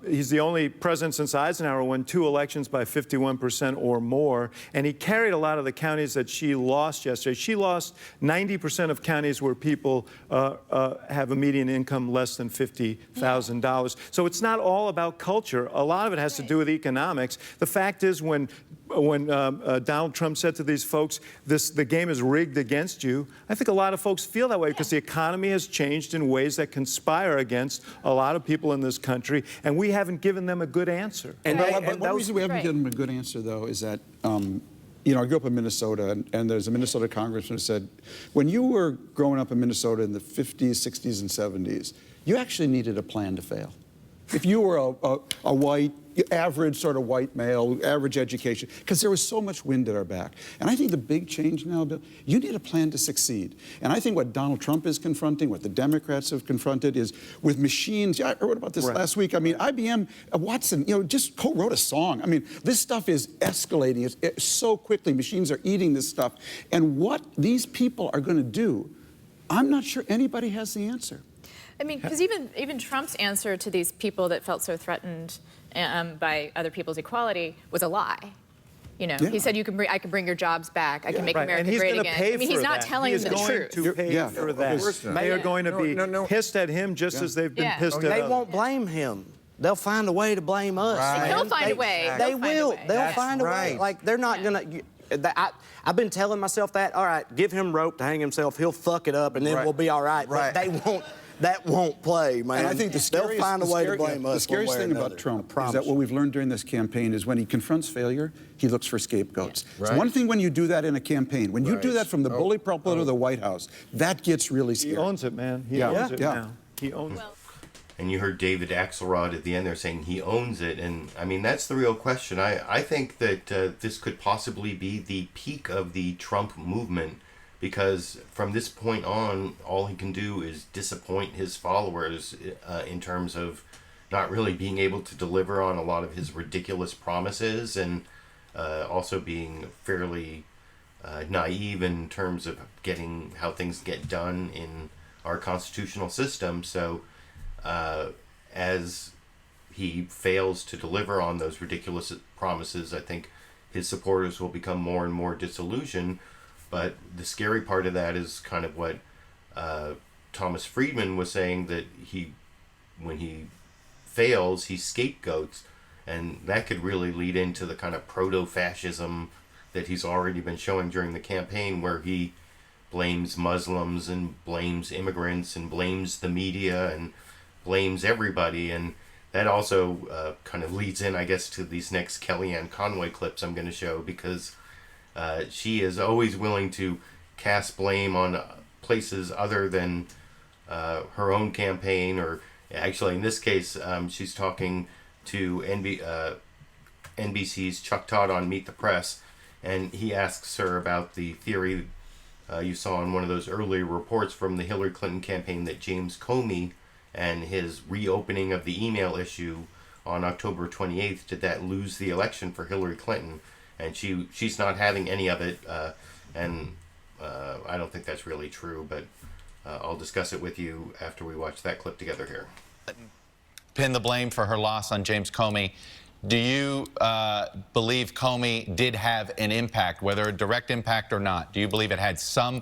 He's the only president since Eisenhower won 2 elections by 51% or more, and he carried a lot of the counties that she lost yesterday. She lost 90% of counties where people have a median income less than $50,000. So it's not all about culture. A lot of it has to do with economics. The fact is, when Donald Trump said to these folks, the game is rigged against you, I think a lot of folks feel that way because the economy has changed in ways that conspire against a lot of people in this country, and we haven't given them a good answer. And one reason we haven't given them a good answer, though, is that you know, I grew up in Minnesota, and there's a Minnesota congressman who said, when you were growing up in Minnesota in the 50s, 60s, and 70s, you actually needed a plan to fail. If you were a white, average sort of white male, average education, because there was so much wind at our back. And I think the big change now, Bill, you need a plan to succeed. And I think what Donald Trump is confronting, what the Democrats have confronted, is with machines. I wrote about this last week. I mean, IBM, Watson, you know, just co-wrote a song. I mean, this stuff is escalating it's so quickly. Machines are eating this stuff. And what these people are going to do, I'm not sure anybody has the answer. I mean, because even Trump's answer to these people that felt so threatened by other people's equality was a lie. You know, he said, I can bring your jobs back. I can make America great again. I mean, he's not telling them the truth. He's going to pay for that. They are going to be pissed at him just as they've been pissed at us. They won't blame him. They'll find a way to blame us. Right. He'll find a way. They will. They'll find a way. Like, they're not going to... I've been telling myself that, all right, give him rope to hang himself. He'll fuck it up, and then we'll be all right. But they won't... That won't play, man. And I think they'll find a way to blame us. The scariest thing about Trump is that what we've learned during this campaign is when he confronts failure, he looks for scapegoats. It's one thing when you do that in a campaign. When you do that from the bully pulpit of the White House, that gets really scary. He owns it, man. He owns it now. He owns it. And you heard David Axelrod at the end there saying he owns it. And, I mean, that's the real question. I think that this could possibly be the peak of the Trump movement, because from this point on, all he can do is disappoint his followers in terms of not really being able to deliver on a lot of his ridiculous promises, and also being fairly naive in terms of getting how things get done in our constitutional system. So as he fails to deliver on those ridiculous promises, I think his supporters will become more and more disillusioned. But the scary part of that is kind of what Thomas Friedman was saying, that when he fails, he scapegoats, and that could really lead into the kind of proto-fascism that he's already been showing during the campaign, where he blames Muslims and blames immigrants and blames the media and blames everybody. And that also kind of leads in, I guess, to these next Kellyannne Conway clips I'm going to show, because she is always willing to cast blame on places other than her own campaign, or actually in this case she's talking to NBC's Chuck Todd on Meet the Press, and he asks her about the theory you saw in one of those earlier reports from the Hillary Clinton campaign that James Comey and his reopening of the email issue on October 28th, did that lose the election for Hillary Clinton? And she's not having any of it, and I don't think that's really true, but I'll discuss it with you after we watch that clip together here. Pin the blame for her loss on James Comey. Do you believe Comey did have an impact, whether a direct impact or not? Do you believe it had some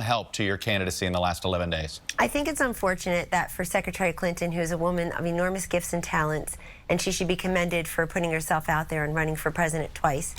help to your candidacy in the last 11 days? I think it's unfortunate that for Secretary Clinton, who is a woman of enormous gifts and talents, and she should be commended for putting herself out there and running for president twice,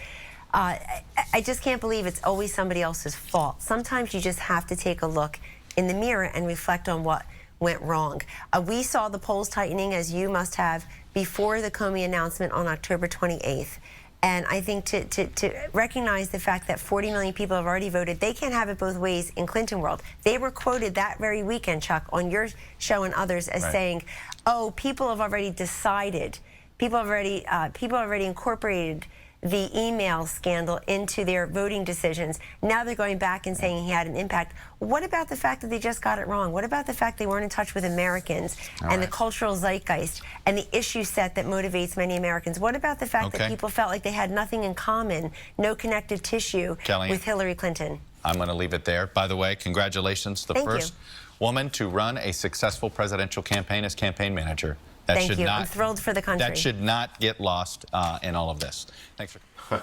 I just can't believe it's always somebody else's fault. Sometimes you just have to take a look in the mirror and reflect on what went wrong. We saw the polls tightening, as you must have, before the Comey announcement on October 28th. And I think to recognize the fact that 40 million people have already voted, they can't have it both ways in Clinton world. They were quoted that very weekend, Chuck, on your show and others as saying, oh, people have already decided, people have already incorporated the email scandal into their voting decisions. Now they're going back and saying he had an impact. What about the fact that they just got it wrong? What about the fact they weren't in touch with Americans and the cultural zeitgeist and the issue set that motivates many Americans? What about the fact that people felt like they had nothing in common, no connective tissue with Hillary Clinton? I'm going to leave it there. By the way, congratulations, the first woman to run a successful presidential campaign as campaign manager. Thank you. I'm thrilled for the country. That should not get lost in all of this. Thanks for...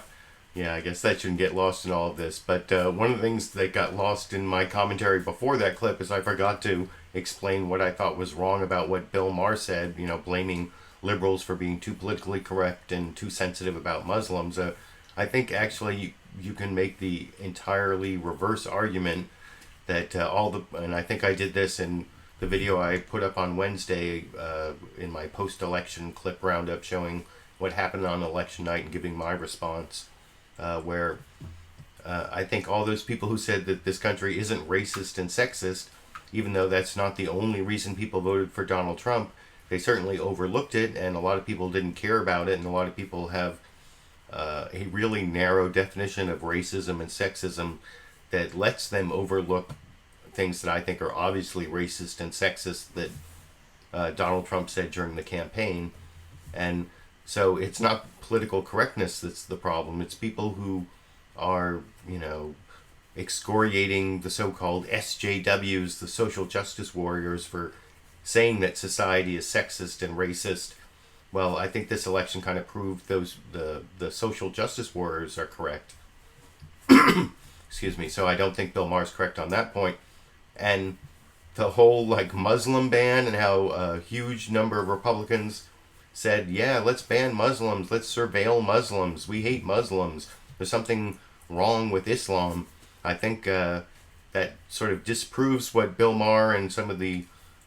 Yeah, I guess that shouldn't get lost in all of this. But one of the things that got lost in my commentary before that clip is I forgot to explain what I thought was wrong about what Bill Maher said, you know, blaming liberals for being too politically correct and too sensitive about Muslims. I think actually you can make the entirely reverse argument that and I think I did this in the video I put up on Wednesday in my post-election clip roundup showing what happened on election night and giving my response, where I think all those people who said that this country isn't racist and sexist, even though that's not the only reason people voted for Donald Trump, they certainly overlooked it, and a lot of people didn't care about it, and a lot of people have a really narrow definition of racism and sexism that lets them overlook things that I think are obviously racist and sexist that Donald Trump said during the campaign. And so it's not political correctness that's the problem. It's people who are, you know, excoriating the so-called SJWs, the social justice warriors, for saying that society is sexist and racist. Well, I think this election kind of proved the social justice warriors are correct. Excuse me. So I don't think Bill Maher's correct on that point. And the whole Muslim ban, and how a huge number of Republicans said, yeah, let's ban Muslims, let's surveil Muslims, we hate Muslims, there's something wrong with Islam. I think that sort of disproves what Bill Maher and some of the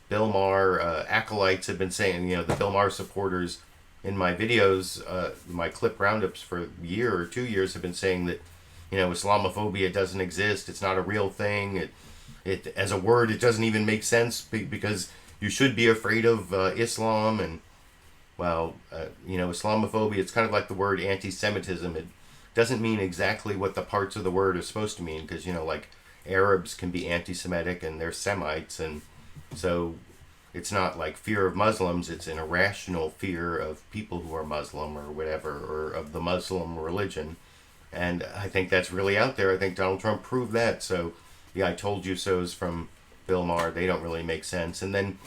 Bill Maher acolytes have been saying. You know, the Bill Maher supporters in my videos, my clip roundups for a year or 2 years have been saying that, you know, Islamophobia doesn't exist, it's not a real thing, it as a word, it doesn't even make sense because you should be afraid of Islam. And, well, you know, Islamophobia, it's kind of like the word anti-Semitism. It doesn't mean exactly what the parts of the word are supposed to mean, because, you know, like Arabs can be anti-Semitic and they're Semites, and so it's not like fear of Muslims, it's an irrational fear of people who are Muslim or whatever, or of the Muslim religion. And I think that's really out there. I think Donald Trump proved that. So the I told you so's from Bill Maher, they don't really make sense. And then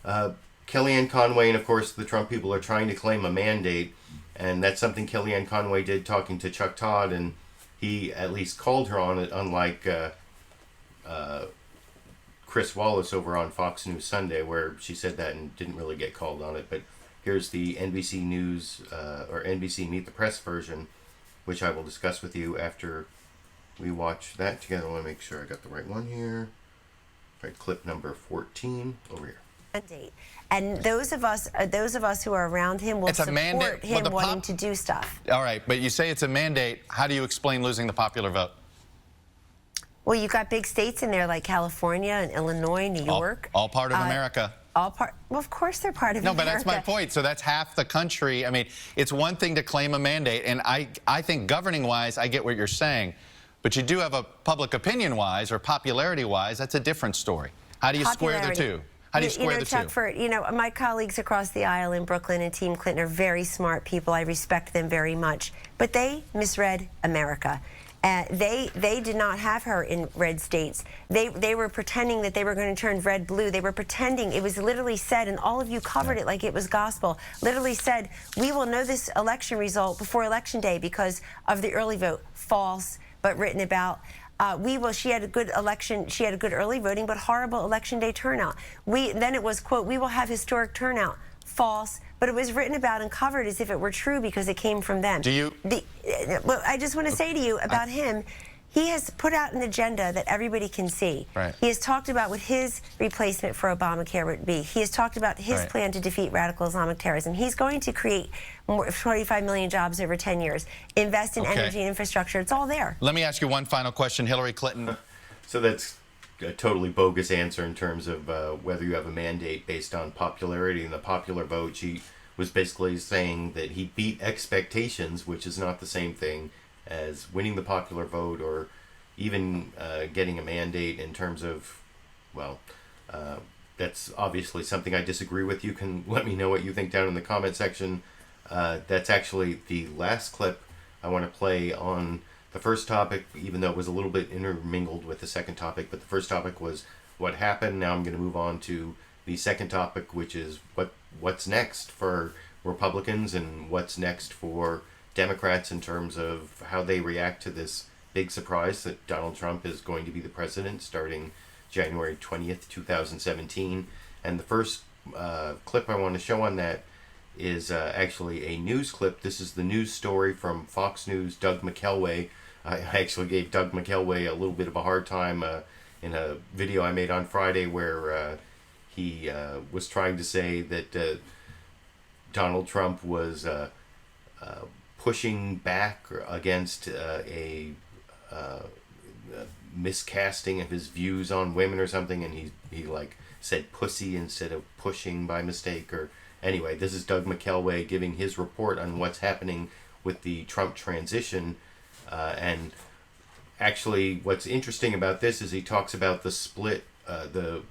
Kellyannne Conway, and of course the Trump people are trying to claim a mandate, and that's something Kellyannne Conway did talking to Chuck Todd, and he at least called her on it, unlike Chris Wallace over on Fox News Sunday, where she said that and didn't really get called on it. But here's the NBC News or NBC Meet the Press version, which I will discuss with you after we watch that together. I want to make sure I got the right one here. Right, clip number 14 over here. Mandate. And those of us who are around him will support him wanting to do stuff. All right, but you say it's a mandate. How do you explain losing the popular vote? Well, you've got big states in there like California and Illinois, New York. All part of America. All part. Well, of course they're part of America. No, but that's my point. So that's half the country. I mean, it's one thing to claim a mandate, and I think governing-wise, I get what you're saying. But you do have a public opinion-wise or popularity-wise, that's a different story. How do you square the two? How do you square the Chuck, two? My colleagues across the aisle in Brooklyn and Team Clinton are very smart people. I respect them very much. But they misread America. They did not have her in red states. They were pretending that they were going to turn red blue. They were pretending. It was literally said, and all of you covered it like it was gospel, literally said, we will know this election result before Election Day because of the early vote. False, but written about. She had a good election, she had a good early voting, but horrible Election Day turnout. Then it was, quote, we will have historic turnout. False, but it was written about and covered as if it were true because it came from them. Well, I just want to say to you about him, he has put out an agenda that everybody can see. Right. He has talked about what his replacement for Obamacare would be. He has talked about his plan to defeat radical Islamic terrorism. He's going to create 25 million jobs over 10 years, invest in energy and infrastructure. It's all there. Let me ask you one final question, Hillary Clinton. So that's a totally bogus answer in terms of whether you have a mandate based on popularity and the popular vote. She was basically saying that he beat expectations, which is not the same thing as winning the popular vote or even getting a mandate in terms of, well, that's obviously something I disagree with. You can let me know what you think down in the comment section. That's actually the last clip I want to play on the first topic, even though it was a little bit intermingled with the second topic. But the first topic was what happened. Now I'm going to move on to the second topic, which is what's next for Republicans and what's next for Democrats in terms of how they react to this big surprise that Donald Trump is going to be the president starting January 20th, 2017. And the first clip I want to show on that is actually a news clip. This is the news story from Fox News, Doug McKelway. I actually gave Doug McKelway a little bit of a hard time in a video I made on Friday where he was trying to say that Donald Trump was pushing back against a miscasting of his views on women or something, and he like said pussy instead of pushing by mistake. Or anyway, this is Doug McKelway giving his report on what's happening with the Trump transition. And actually, what's interesting about this is he talks about the split, the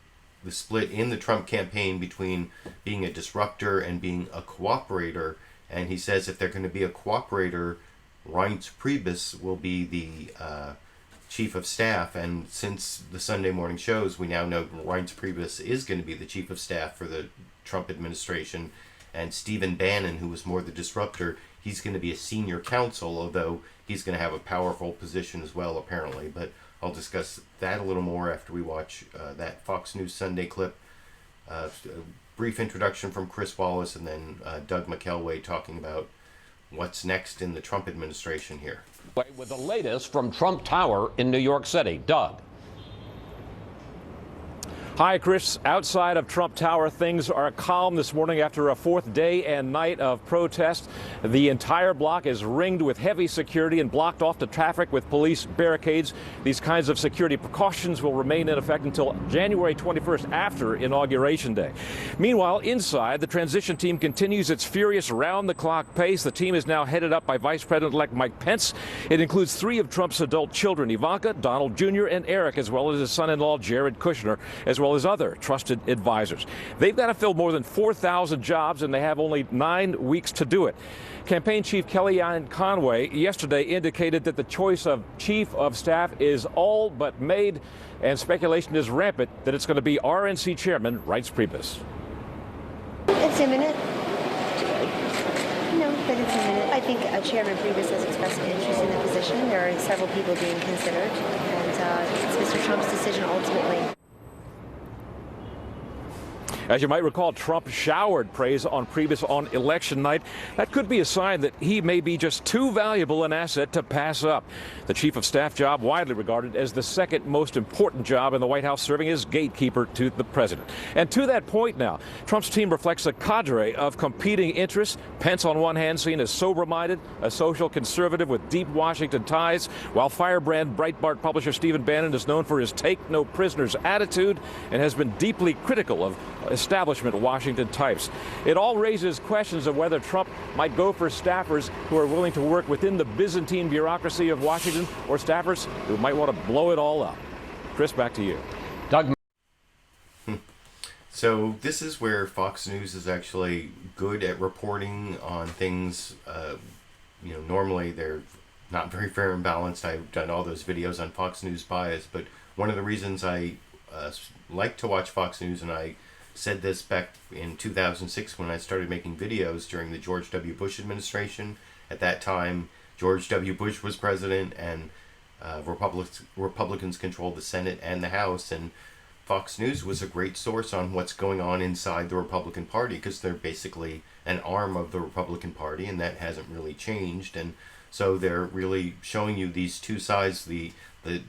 split in the Trump campaign between being a disruptor and being a cooperator. And he says if they're going to be a cooperator, Reince Preibus will be the chief of staff. And since the Sunday morning shows, we now know Reince Preibus is going to be the chief of staff for the Trump administration. And Stephen Bannon, who was more the disruptor, he's going to be a senior counsel, although he's going to have a powerful position as well, apparently. But I'll discuss that a little more after we watch that Fox News Sunday clip. Brief introduction from Chris Wallace, and then Doug McKelway talking about what's next in the Trump administration here. With the latest from Trump Tower in New York City. Doug. Hi, Chris. Outside of Trump Tower, things are calm this morning after a fourth day and night of protest. The entire block is ringed with heavy security and blocked off to traffic with police barricades. These kinds of security precautions will remain in effect until January 21st, after Inauguration Day. Meanwhile, inside, the transition team continues its furious round-the-clock pace. The team is now headed up by Vice President-elect Mike Pence. It includes 3 of Trump's adult children, Ivanka, Donald Jr., and Eric, as well as his son-in-law, Jared Kushner, as well as other trusted advisors. They've got to fill more than 4,000 jobs, and they have only 9 weeks to do it. Campaign Chief Kellyannne Conway yesterday indicated that the choice of Chief of Staff is all but made, and speculation is rampant that it's going to be RNC Chairman Reince Preibus. It's imminent. No, but it's imminent. I think Chairman Preibus has expressed an interest in the position. There are several people being considered, and it's Mr. Trump's decision ultimately. As you might recall, Trump showered praise on Preibus on election night. That could be a sign that he may be just too valuable an asset to pass up. The chief of staff job, widely regarded as the second most important job in the White House, serving as gatekeeper to the president. And to that point now, Trump's team reflects a cadre of competing interests. Pence, on one hand, seen as sober-minded, a social conservative with deep Washington ties, while firebrand Breitbart publisher Stephen Bannon is known for his take-no-prisoners attitude and has been deeply critical of establishment Washington types. It all raises questions of whether Trump might go for staffers who are willing to work within the Byzantine bureaucracy of Washington, or staffers who might want to blow it all up. Chris, back to you. Doug. So this is where Fox News is actually good at reporting on things. Normally they're not very fair and balanced. I've done all those videos on Fox News bias, but one of the reasons I like to watch Fox News, and I said this back in 2006 when I started making videos during the George W. Bush administration. At that time, George W. Bush was president, and Republicans controlled the Senate and the House, and Fox News was a great source on what's going on inside the Republican Party, because they're basically an arm of the Republican Party, and that hasn't really changed. And so they're really showing you these two sides, the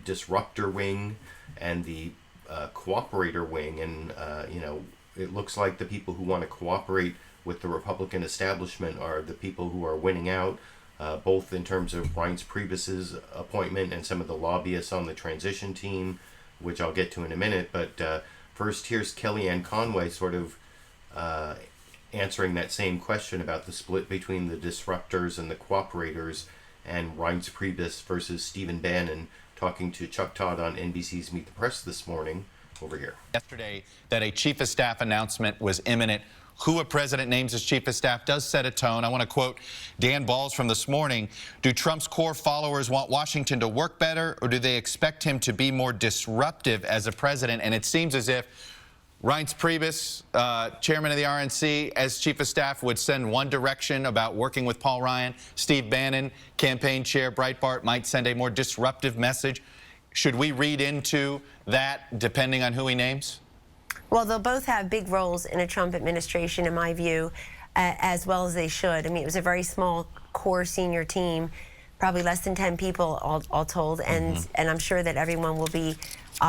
disruptor wing and the cooperator wing. And it looks like the people who want to cooperate with the Republican establishment are the people who are winning out, both in terms of Reince Preibus's appointment and some of the lobbyists on the transition team, which I'll get to in a minute. But first, here's Kellyannne Conway sort of answering that same question about the split between the disruptors and the cooperators, and Reince Preibus versus Stephen Bannon, talking to Chuck Todd on NBC's Meet the Press this morning. Over here. Yesterday, that a chief of staff announcement was imminent. Who a president names as chief of staff does set a tone. I want to quote Dan Balls from this morning. Do Trump's core followers want Washington to work better, or do they expect him to be more disruptive as a president? And it seems as if Reince Preibus, chairman of the RNC, as chief of staff, would send one direction about working with Paul Ryan. Steve Bannon, campaign chair, Breitbart, might send a more disruptive message. Should we read into that depending on who he names? Well, they'll both have big roles in a Trump administration, in my view, as well as they should. I mean, it was a very small core senior team, probably less than 10 people all told, and I'm sure that everyone will be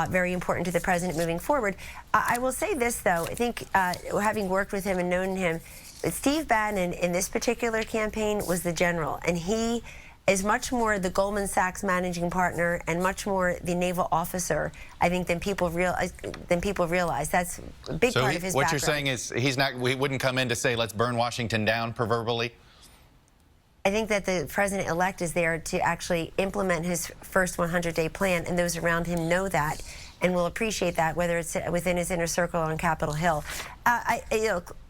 very important to the president moving forward. I will say this, though. I think having worked with him and known him, Steve Bannon in this particular campaign was the general, and he is much more the Goldman Sachs managing partner and much more the naval officer, I think, than people realize. That's a big part of his what background. You're saying is he wouldn't come in to say, let's burn Washington down, proverbially? I think that the president-elect is there to actually implement his first 100-day plan, and those around him know that and will appreciate that, whether it's within his inner circle or on Capitol Hill.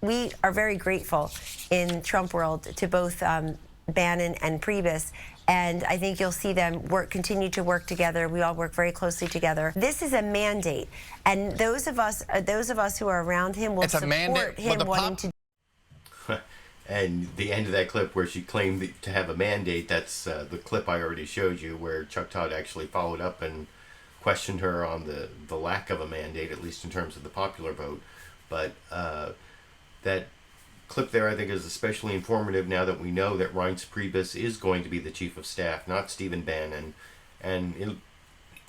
We are very grateful in Trump world to both Bannon and Preibus, and I think you'll see them continue to work together. We all work very closely together. This is a mandate, and those of us who are around him will support him wanting to. And the end of that clip where she claimed to have a mandate, that's the clip I already showed you, where Chuck Todd actually followed up and questioned her on the lack of a mandate, at least in terms of the popular vote. But that clip there, I think, is especially informative now that we know that Reince Preibus is going to be the chief of staff, not Stephen Bannon. And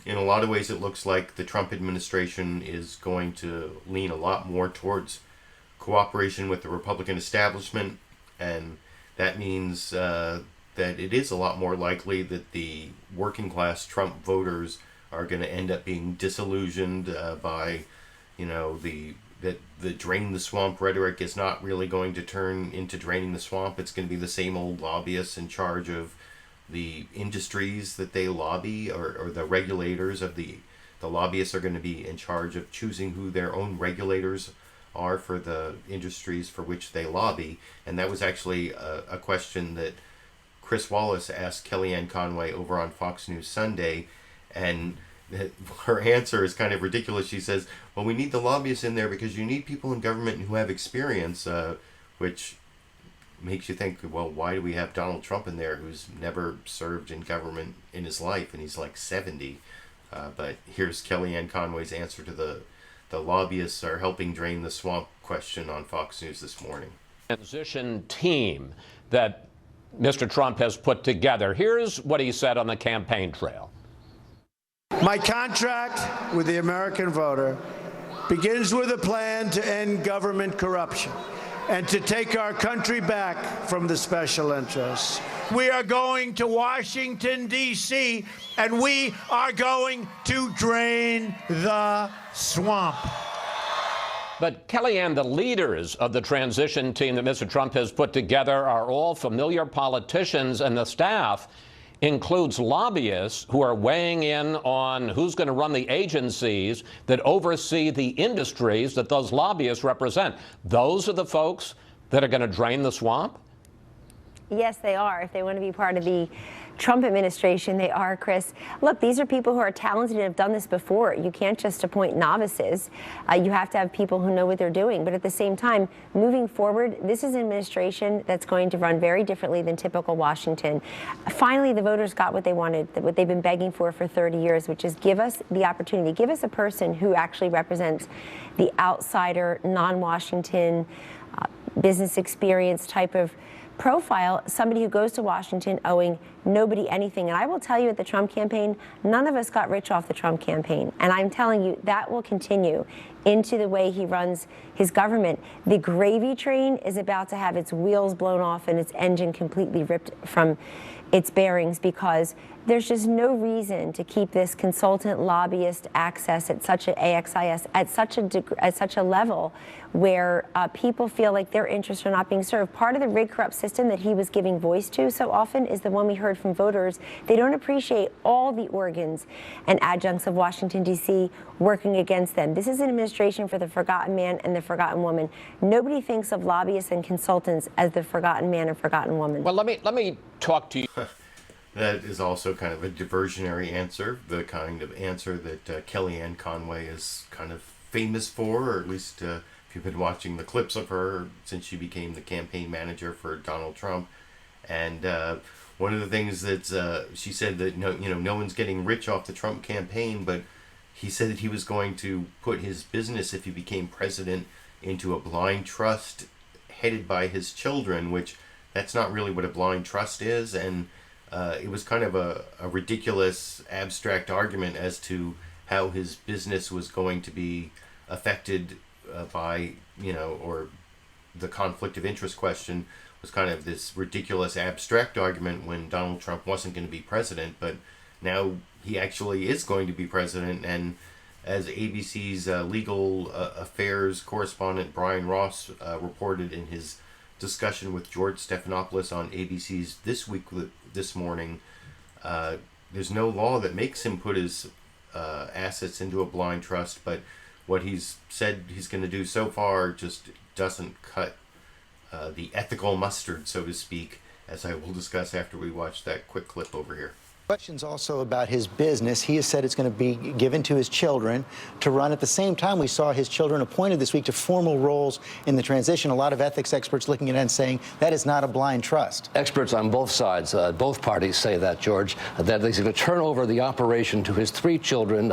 in a lot of ways, it looks like the Trump administration is going to lean a lot more towards cooperation with the Republican establishment, and that means that it is a lot more likely that the working class Trump voters are going to end up being disillusioned by, that the drain the swamp rhetoric is not really going to turn into draining the swamp. It's going to be the same old lobbyists in charge of the industries that they lobby, or the regulators of the lobbyists are going to be in charge of choosing who their own regulators are for the industries for which they lobby. And that was actually a question that Chris Wallace asked Kellyannne Conway over on Fox News Sunday, and her answer is kind of ridiculous. She says, well, we need the lobbyists in there because you need people in government who have experience, which makes you think, well, why do we have Donald Trump in there who's never served in government in his life, and he's like 70? But here's Kellyannne Conway's answer to the lobbyists are helping drain the swamp question on Fox News this morning. Transition team that Mr. Trump has put together. Here's what he said on the campaign trail. My contract with the American voter begins with a plan to end government corruption and to take our country back from the special interests. We are going to Washington, D.C., and we are going to drain the swamp. But Kellyanne, the leaders of the transition team that Mr. Trump has put together are all familiar politicians, and the staff includes lobbyists who are weighing in on who's going to run the agencies that oversee the industries that those lobbyists represent. Those are the folks that are going to drain the swamp? Yes, they are. If they want to be part of the Trump administration, they are, Chris. Look, these are people who are talented and have done this before. You can't just appoint novices. You have to have people who know what they're doing. But at the same time, moving forward, this is an administration that's going to run very differently than typical Washington. Finally, the voters got what they wanted, what they've been begging for 30 years, which is give us the opportunity, give us a person who actually represents the outsider, non-Washington, business experience type of profile, somebody who goes to Washington owing nobody anything. And I will tell you, at the Trump campaign, none of us got rich off the Trump campaign. And I'm telling you, that will continue into the way he runs his government. The gravy train is about to have its wheels blown off and its engine completely ripped from its bearings, because there's just no reason to keep this consultant lobbyist access at such AXIS at such a level where people feel like their interests are not being served. Part of the rigged, corrupt system that he was giving voice to so often is the one we heard from voters. They don't appreciate all the organs and adjuncts of Washington, D.C. working against them. This is an administration for the forgotten man and the forgotten woman. Nobody thinks of lobbyists and consultants as the forgotten man and forgotten woman. Well, let me talk to you. That is also kind of a diversionary answer, the kind of answer that Kellyannne Conway is kind of famous for, or at least if you've been watching the clips of her since she became the campaign manager for Donald Trump. And one of the things that she said that no one's getting rich off the Trump campaign, but he said that he was going to put his business, if he became president, into a blind trust headed by his children, which that's not really what a blind trust is. And it was kind of a ridiculous, abstract argument as to how his business was going to be affected by, or the conflict of interest question was kind of this ridiculous, abstract argument when Donald Trump wasn't going to be president. But now he actually is going to be president. And as ABC's legal affairs correspondent Brian Ross reported in his discussion with George Stephanopoulos on ABC's this morning, there's no law that makes him put his assets into a blind trust, but what he's said he's going to do so far just doesn't cut the ethical mustard, so to speak, as I will discuss after we watch that quick clip over here. Questions also about his business. He has said it's going to be given to his children to run. At the same time, we saw his children appointed this week to formal roles in the transition. A lot of ethics experts looking at it and saying that is not a blind trust. Experts on both sides, both parties say that, George, that he's going to turn over the operation to his three children,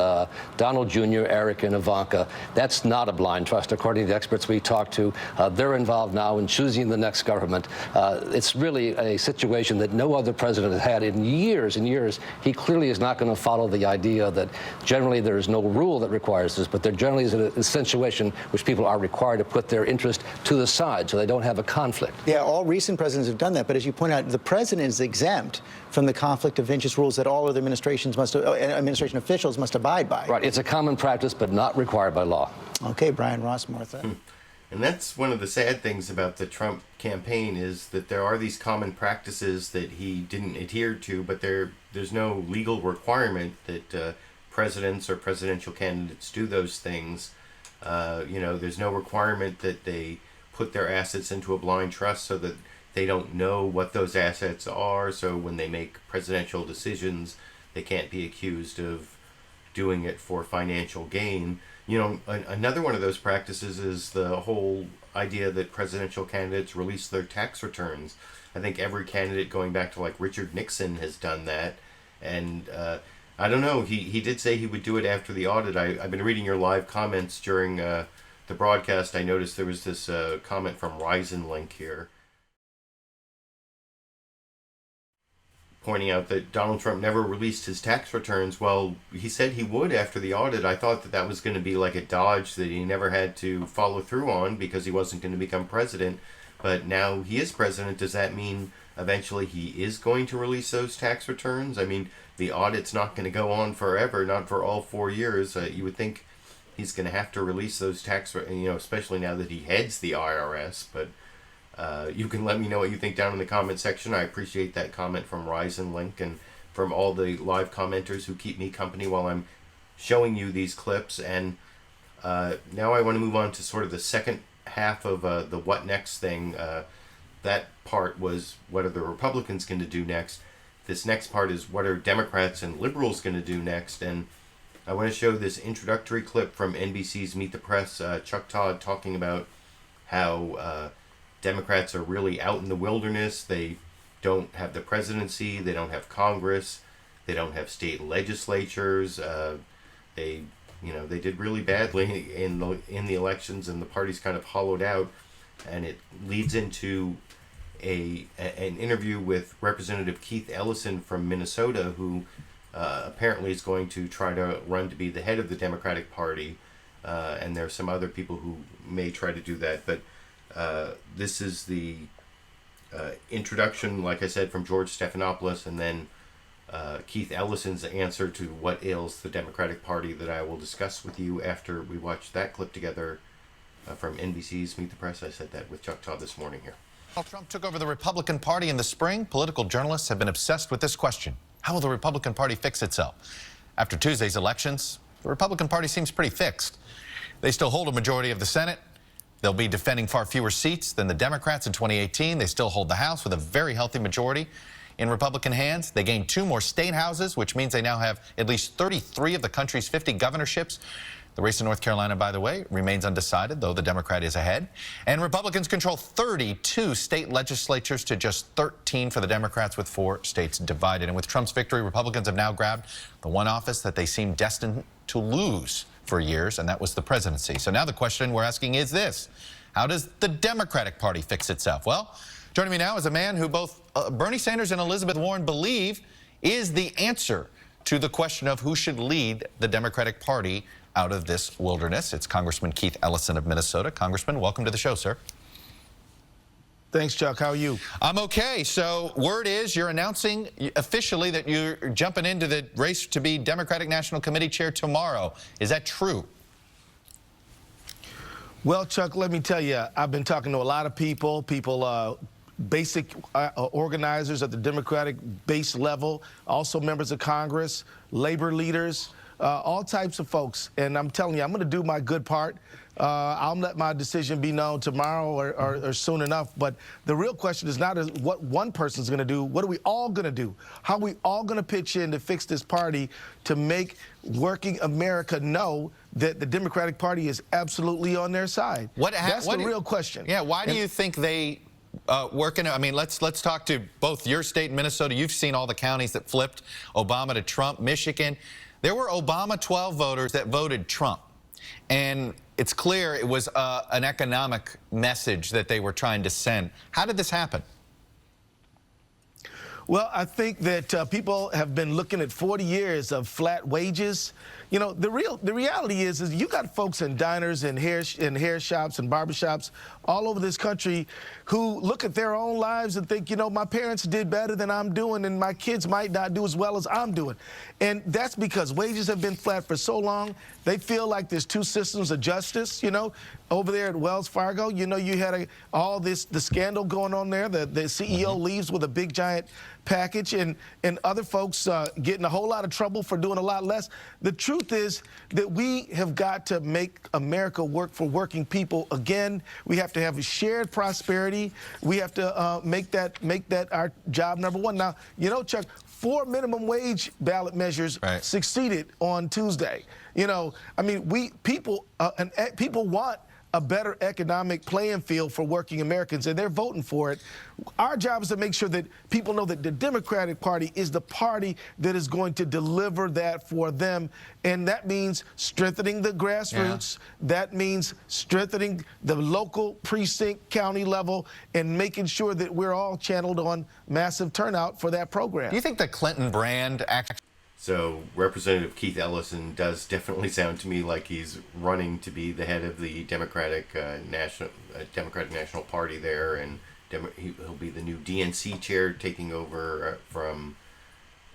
Donald Jr., Eric, and Ivanka. That's not a blind trust, according to the experts we talked to. They're involved now in choosing the next government. It's really a situation that no other president has had in years and years. He clearly is not going to follow the idea that generally there is no rule that requires this, but there generally is a situation which people are required to put their interest to the side so they don't have a conflict. Yeah, all recent presidents have done that, but as you point out, the president is exempt from the conflict of interest rules that all other administration officials must abide by. Right, it's a common practice, but not required by law. Okay, Brian Ross, Martha. And that's one of the sad things about the Trump campaign, is that there are these common practices that he didn't adhere to, but there's no legal requirement that presidents or presidential candidates do those things. There's no requirement that they put their assets into a blind trust so that they don't know what those assets are. So when they make presidential decisions, they can't be accused of doing it for financial gain. Another one of those practices is the whole idea that presidential candidates release their tax returns. I think every candidate going back to like Richard Nixon has done that. And I don't know, he did say he would do it after the audit. I've been reading your live comments during the broadcast, I noticed there was this comment from Reince here pointing out that Donald Trump never released his tax returns. Well, he said he would after the audit. I thought that that was going to be like a dodge that he never had to follow through on because he wasn't going to become president. But now he is president. Does that mean eventually he is going to release those tax returns? I mean, the audit's not going to go on forever, not for all 4 years. You would think he's going to have to release those tax, especially now that he heads the IRS. But you can let me know what you think down in the comment section. I appreciate that comment from Reince and from all the live commenters who keep me company while I'm showing you these clips. And now I want to move on to sort of the second half of the what next thing. That part was what are the Republicans going to do next. This next part is what are Democrats and liberals going to do next. And I want to show this introductory clip from NBC's Meet the Press, Chuck Todd talking about how Democrats are really out in the wilderness. They don't have the presidency. They don't have Congress. They don't have state legislatures. They did really badly in the elections, and the party's kind of hollowed out. And it leads into an interview with Representative Keith Ellison from Minnesota, who apparently is going to try to run to be the head of the Democratic Party. And there are some other people who may try to do that, but this is the introduction, like I said, from George Stephanopoulos, and then Keith Ellison's answer to what ails the Democratic Party that I will discuss with you after we watch that clip together from NBC's Meet the Press. I said that with Chuck Todd this morning here. While Trump took over the Republican Party in the spring, political journalists have been obsessed with this question. How will the Republican Party fix itself? After Tuesday's elections, the Republican Party seems pretty fixed. They still hold a majority of the Senate. They'll be defending far fewer seats than the Democrats in 2018. They still hold the House with a very healthy majority in Republican hands. They gained 2 more state houses, which means they now have at least 33 of the country's 50 governorships. The race in North Carolina, by the way, remains undecided, though the Democrat is ahead. And Republicans control 32 state legislatures to just 13 for the Democrats, with 4 states divided. And with Trump's victory, Republicans have now grabbed the one office that they seem destined to lose for years, and that was the presidency. So now the question we're asking is this: how does the Democratic Party fix itself? Well, joining me now is a man who both Bernie Sanders and Elizabeth Warren believe is the answer to the question of who should lead the Democratic Party out of this wilderness. It's Congressman Keith Ellison of Minnesota. Congressman, welcome to the show, sir. Thanks, Chuck. How are you? I'm okay. So word is you're announcing officially that you're jumping into the race to be Democratic National Committee chair tomorrow. Is that true? Well, Chuck, let me tell you, I've been talking to a lot of people, basic organizers at the Democratic base level, also members of Congress, labor leaders, all types of folks. And I'm telling you, I'm going to do my good part. I'll let my decision be known tomorrow or soon enough. But the real question is not what one person's going to do. What are we all going to do? How are we all going to pitch in to fix this party to make working America know that the Democratic Party is absolutely on their side? That's the real question. Yeah, why do you think they working? I mean, let's talk to both your state, Minnesota. You've seen all the counties that flipped Obama to Trump. Michigan, there were Obama 12 voters that voted Trump. And it's clear it was an economic message that they were trying to send. How did this happen? Well, I think that people have been looking at 40 years of flat wages. You know, the reality is you got folks in diners and hair shops and barbershops all over this country who look at their own lives and think, you know, my parents did better than I'm doing, and my kids might not do as well as I'm doing. And that's because wages have been flat for so long. They feel like there's 2 systems of justice, you know. Over there at Wells Fargo, you know, you had the scandal going on there. The CEO leaves with a big giant package, and other folks getting a whole lot of trouble for doing a lot less. The truth is that we have got to make America work for working people again. We have to have a shared prosperity. We have to make that our job number one. Now, you know, Chuck, 4 minimum wage ballot measures succeeded on Tuesday. You know, I mean, people want a better economic playing field for working Americans, and they're voting for it. Our job is to make sure that people know that the Democratic Party is the party that is going to deliver that for them, and that means strengthening the grassroots. That means strengthening the local precinct, county level, and making sure that we're all channeled on massive turnout for that program. Do you think the Clinton brand actually... So Representative Keith Ellison does definitely sound to me like he's running to be the head of the Democratic National Party there, and he'll be the new DNC chair, taking over from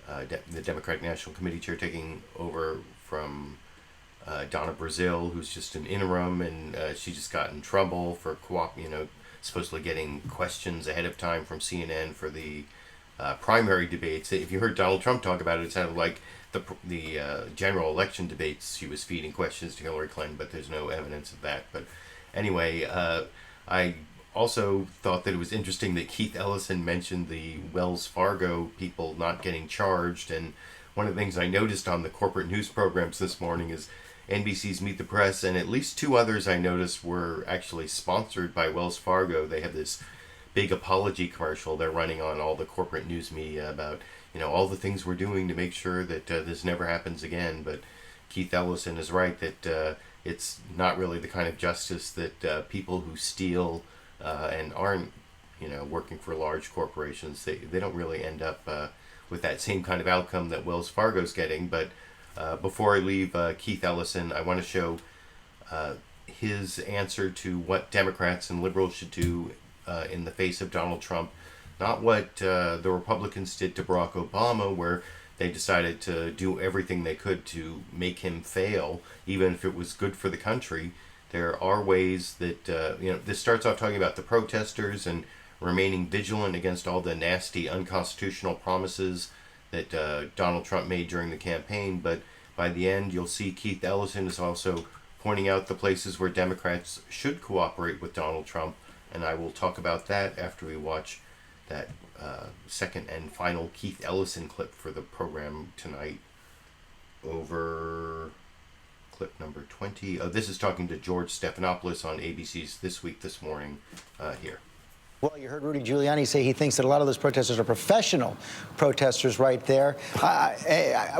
the Democratic National Committee chair, taking over from Donna Brazile, who's just an interim, and she just got in trouble for supposedly getting questions ahead of time from CNN for the primary debates. If you heard Donald Trump talk about it, it sounded like the general election debates she was feeding questions to Hillary Clinton, but there's no evidence of that. But anyway, I also thought that it was interesting that Keith Ellison mentioned the Wells Fargo people not getting charged, and one of the things I noticed on the corporate news programs this morning is NBC's Meet the Press, and at least two others I noticed were actually sponsored by Wells Fargo. They have this big apology commercial they're running on all the corporate news media about, all the things we're doing to make sure that this never happens again. But Keith Ellison is right that it's not really the kind of justice that people who steal and aren't, working for large corporations, they don't really end up with that same kind of outcome that Wells Fargo's getting. But before I leave Keith Ellison, I want to show his answer to what Democrats and liberals should do in the face of Donald Trump. Not what the Republicans did to Barack Obama, where they decided to do everything they could to make him fail, even if it was good for the country. There are ways that, this starts off talking about the protesters and remaining vigilant against all the nasty, unconstitutional promises that Donald Trump made during the campaign. But by the end, you'll see Keith Ellison is also pointing out the places where Democrats should cooperate with Donald Trump. And I will talk about that after we watch that second and final Keith Ellison clip for the program tonight. Over clip number 20. This is talking to George Stephanopoulos on ABC's This Week This Morning here. Well, you heard Rudy Giuliani say he thinks that a lot of those protesters are professional protesters right there.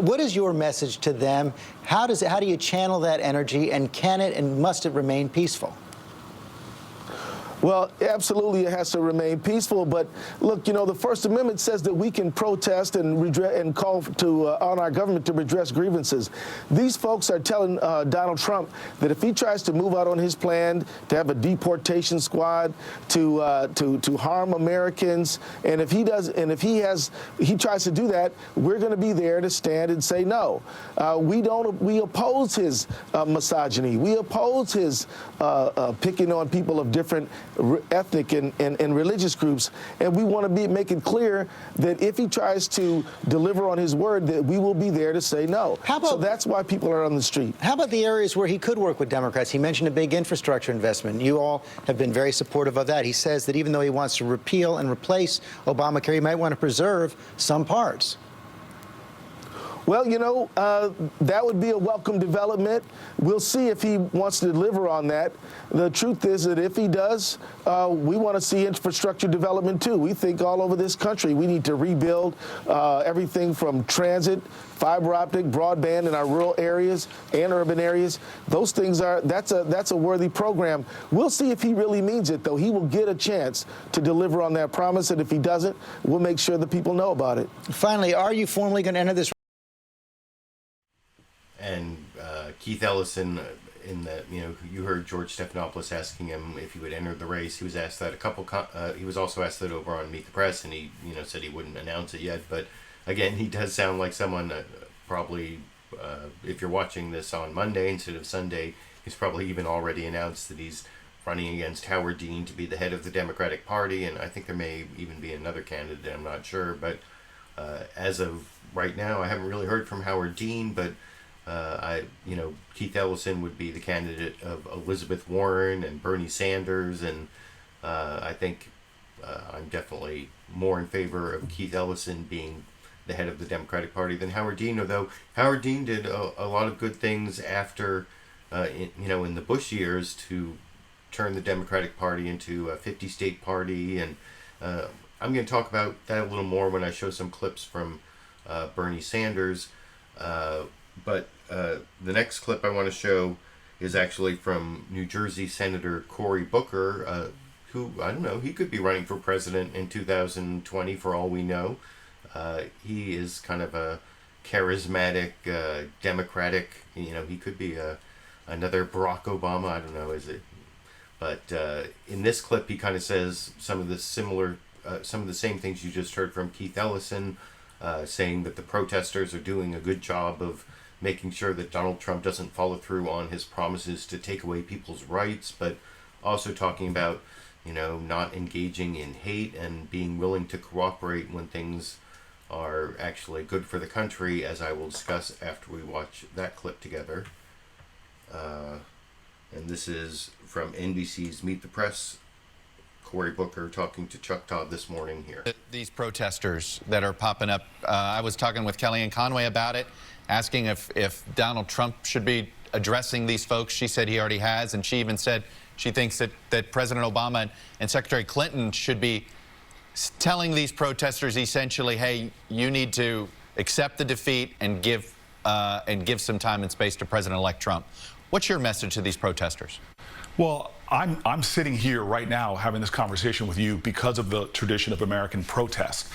What is your message to them? How do you channel that energy, and can it and must it remain peaceful? Well, absolutely, it has to remain peaceful. But look, the First Amendment says that we can protest and call on our government to redress grievances. These folks are telling Donald Trump that if he tries to move out on his plan to have a deportation squad to harm Americans, and if he tries to do that, we're going to be there to stand and say no. We oppose his misogyny. We oppose his picking on people of different ethnic and religious groups, and we want to make it clear that if he tries to deliver on his word, that we will be there to say no. So that's why people are on the street. How about the areas where he could work with Democrats? He mentioned a big infrastructure investment. You all have been very supportive of that. He says that even though he wants to repeal and replace Obamacare, he might want to preserve some parts. Well, that would be a welcome development. We'll see if he wants to deliver on that. The truth is that if he does, we want to see infrastructure development too. We think all over this country we need to rebuild everything from transit, fiber optic, broadband in our rural areas and urban areas. Those things that's a worthy program. We'll see if he really means it, though. He will get a chance to deliver on that promise, and if he doesn't, we'll make sure the people know about it. Finally, are you formally going to enter this? And Keith Ellison, you heard George Stephanopoulos asking him if he would enter the race. He was asked that he was also asked that over on Meet the Press, and he, said he wouldn't announce it yet. But again, he does sound like someone probably, if you're watching this on Monday instead of Sunday, he's probably even already announced that he's running against Howard Dean to be the head of the Democratic Party, and I think there may even be another candidate. I'm not sure, but as of right now, I haven't really heard from Howard Dean, but. Keith Ellison would be the candidate of Elizabeth Warren and Bernie Sanders, and I think I'm definitely more in favor of Keith Ellison being the head of the Democratic Party than Howard Dean, although Howard Dean did a lot of good things after, in the Bush years to turn the Democratic Party into a 50-state party, and I'm going to talk about that a little more when I show some clips from Bernie Sanders. But the next clip I want to show is actually from New Jersey Senator Cory Booker, who, I don't know, he could be running for president in 2020 for all we know. He is kind of a charismatic, democratic, he could be another Barack Obama, I don't know, is it? But in this clip, he kind of says some of the same things you just heard from Keith Ellison, saying that the protesters are doing a good job of making sure that Donald Trump doesn't follow through on his promises to take away people's rights, but also talking about, not engaging in hate and being willing to cooperate when things are actually good for the country, as I will discuss after we watch that clip together. And this is from NBC's Meet the Press. Cory Booker talking to Chuck Todd this morning here. These protesters that are popping up, I was talking with Kellyanne Conway about it, asking if Donald Trump should be addressing these folks. She said he already has, and she even said she thinks that President Obama and Secretary Clinton should be telling these protesters essentially, hey, you need to accept the defeat and give some time and space to President-elect Trump. What's your message to these protesters? Well, I'm sitting here right now having this conversation with you because of the tradition of American protest.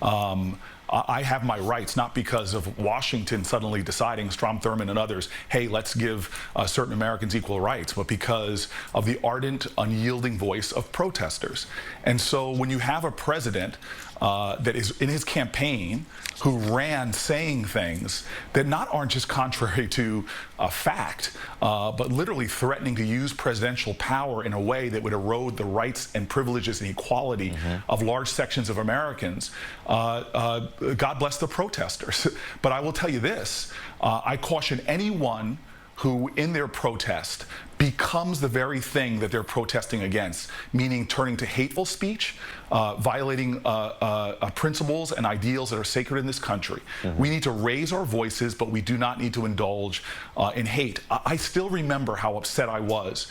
I have my rights, not because of Washington suddenly deciding, Strom Thurmond and others, hey, let's give certain Americans equal rights, but because of the ardent, unyielding voice of protesters. And so when you have a president that is in his campaign who ran saying things that aren't just contrary to fact, but literally threatening to use presidential power in a way that would erode the rights and privileges and equality of large sections of Americans, God bless the protesters. But I will tell you this, I caution anyone who in their protest becomes the very thing that they're protesting against, meaning turning to hateful speech, violating principles and ideals that are sacred in this country. We need to raise our voices, but we do not need to indulge in hate. I still remember how upset I was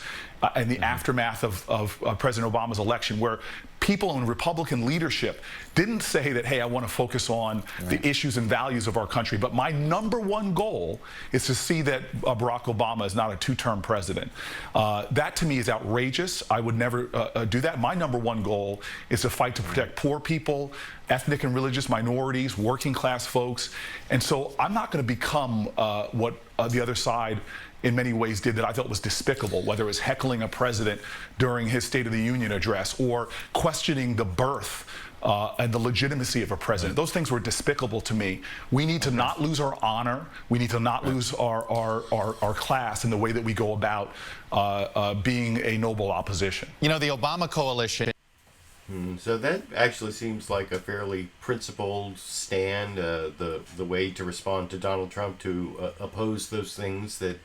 in the aftermath of President Obama's election, where people in Republican leadership didn't say that, hey, I want to focus on the issues and values of our country, but my #1 goal is to see that Barack Obama is not a two-term president. That to me is outrageous. I would never do that. My #1 goal is to fight to protect poor people, ethnic and religious minorities, working class folks. And so I'm not going to become what the other side in many ways did that I felt was despicable, whether it was heckling a president during his State of the Union address or questioning the birth and the legitimacy of a president. Those things were despicable to me. We need to not lose our honor. We need to not lose our class in the way that we go about being a noble opposition. The Obama coalition. So that actually seems like a fairly principled stand, the way to respond to Donald Trump, to oppose those things that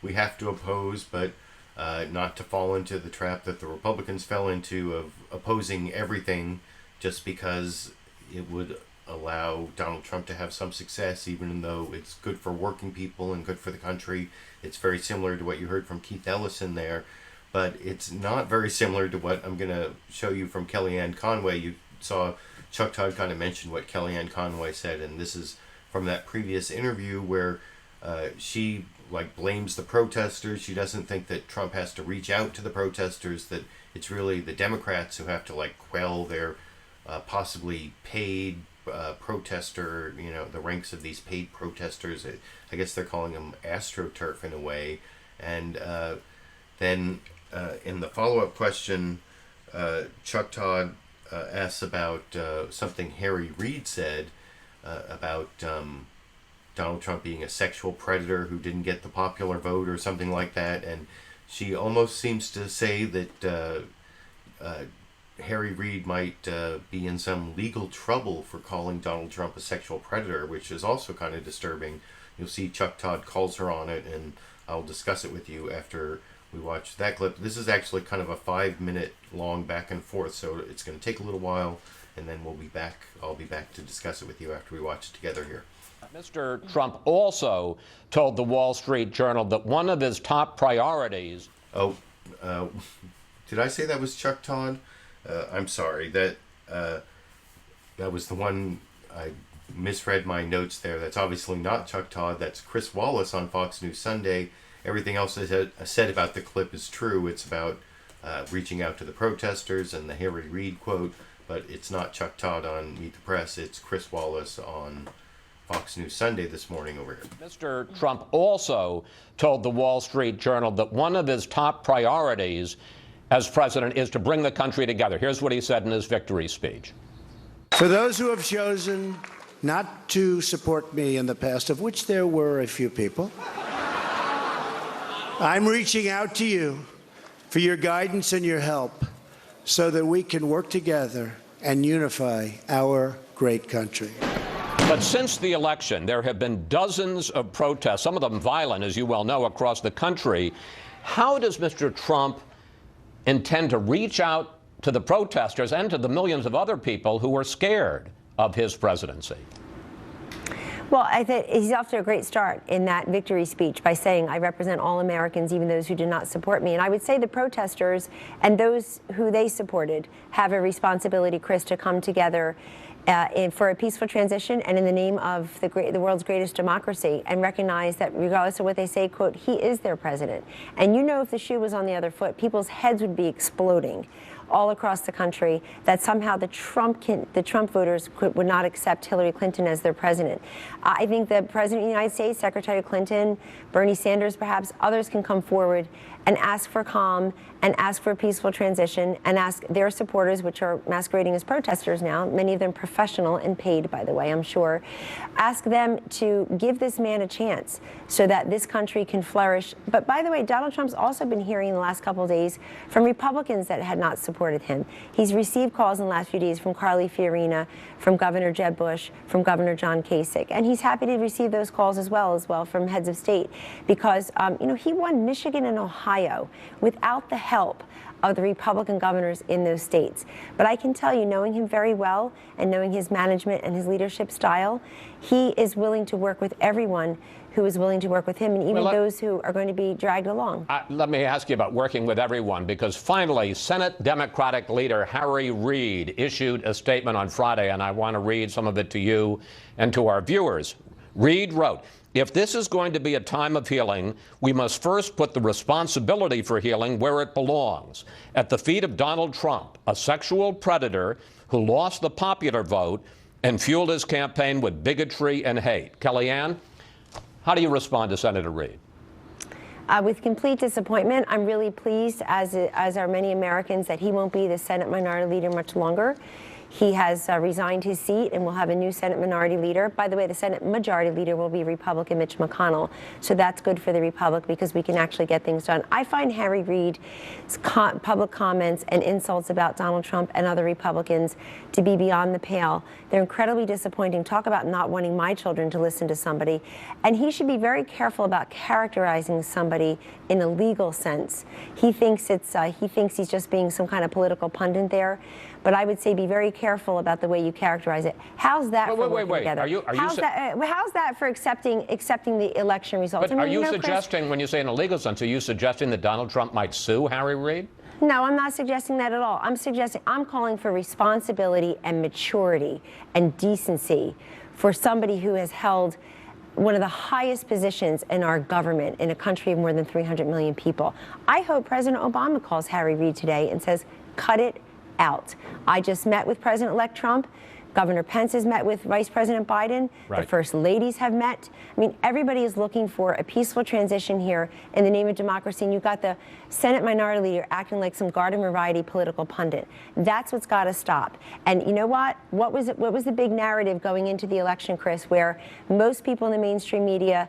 we have to oppose, but not to fall into the trap that the Republicans fell into of opposing everything just because it would allow Donald Trump to have some success, even though it's good for working people and good for the country. It's very similar to what you heard from Keith Ellison there, but it's not very similar to what I'm going to show you from Kellyanne Conway. You saw Chuck Todd kind of mention what Kellyanne Conway said, and this is from that previous interview where she blames the protesters. She doesn't think that Trump has to reach out to the protesters, that it's really the Democrats who have to quell their possibly paid protester, the ranks of these paid protesters. I guess they're calling them AstroTurf in a way. And then in the follow-up question, Chuck Todd asks about something Harry Reid said about Donald Trump being a sexual predator who didn't get the popular vote or something like that. And she almost seems to say that Harry Reid might be in some legal trouble for calling Donald Trump a sexual predator, which is also kind of disturbing. You'll see Chuck Todd calls her on it, and I'll discuss it with you after we watch that clip. This is actually kind of a 5-minute long back and forth, so it's going to take a little while, and then we'll be back. I'll be back to discuss it with you after we watch it together here. Mr. Trump also told the Wall Street Journal that one of his top priorities... Did I say that was Chuck Todd? I'm sorry. That was the one. I misread my notes there. That's obviously not Chuck Todd. That's Chris Wallace on Fox News Sunday. Everything else I said about the clip is true. It's about reaching out to the protesters and the Harry Reid quote, but it's not Chuck Todd on Meet the Press. It's Chris Wallace on Fox News Sunday this morning over here. Mr. Trump also told the Wall Street Journal that one of his top priorities as president is to bring the country together. Here's what he said in his victory speech. For those who have chosen not to support me in the past, of which there were a few people, I'm reaching out to you for your guidance and your help so that we can work together and unify our great country. But since the election, there have been dozens of protests, some of them violent, as you well know, across the country. How does Mr. Trump intend to reach out to the protesters and to the millions of other people who are scared of his presidency? Well, I think he's off to a great start in that victory speech by saying, I represent all Americans, even those who do not support me. And I would say the protesters and those who they supported have a responsibility, Chris, to come together for a peaceful transition and in the name of the world's greatest democracy, and recognize that regardless of what they say, quote, he is their president. And you know, if the shoe was on the other foot, people's heads would be exploding all across the country that somehow the Trump voters would not accept Hillary Clinton as their president. I think the President of the United States, Secretary Clinton, Bernie Sanders, perhaps others can come forward and ask for calm and ask for a peaceful transition and ask their supporters, which are masquerading as protesters now, many of them professional and paid, by the way, I'm sure, ask them to give this man a chance so that this country can flourish. But by the way, Donald Trump's also been hearing in the last couple of days from Republicans that had not supported him. He's received calls in the last few days from Carly Fiorina, from Governor Jeb Bush, from Governor John Kasich, and he's happy to receive those calls as well from heads of state, because you know, he won Michigan and Ohio without the help of the Republican governors in those states. But I can tell you, knowing him very well and knowing his management and his leadership style, he is willing to work with everyone who is willing to work with him, and even those who are going to be dragged along. Let me ask you about working with everyone, because finally, Senate Democratic leader Harry Reid issued a statement on Friday, and I want to read some of it to you and to our viewers. Reid wrote, "If this is going to be a time of healing, we must first put the responsibility for healing where it belongs, at the feet of Donald Trump, a sexual predator who lost the popular vote and fueled his campaign with bigotry and hate." Kellyannne, how do you respond to Senator Reid? With complete disappointment. I'm really pleased, as are many Americans, that he won't be the Senate Minority Leader much longer. He has resigned his seat, and we'll have a new Senate Minority Leader. By the way, the Senate Majority Leader will be Republican Mitch McConnell, so that's good for the Republic because we can actually get things done. I find Harry Reid's public comments and insults about Donald Trump and other Republicans to be beyond the pale. They're incredibly disappointing. Talk about not wanting my children to listen to somebody. And he should be very careful about characterizing somebody in a legal sense. He thinks he's just being some kind of political pundit there. But I would say be very careful about the way you characterize it. How's that for working together? How's that for accepting the election results? But are you suggesting, when you say in a legal sense, are you suggesting that Donald Trump might sue Harry Reid? No, I'm not suggesting that at all. I'm calling for responsibility and maturity and decency for somebody who has held one of the highest positions in our government in a country of more than 300 million people. I hope President Obama calls Harry Reid today and says, cut it out. I just met with President-elect Trump. Governor Pence has met with Vice President Biden. Right. The First Ladies have met. I mean, everybody is looking for a peaceful transition here in the name of democracy, and you've got the Senate Minority Leader acting like some garden variety political pundit. That's what's got to stop. And you know what? What was the big narrative going into the election, Chris, where most people in the mainstream media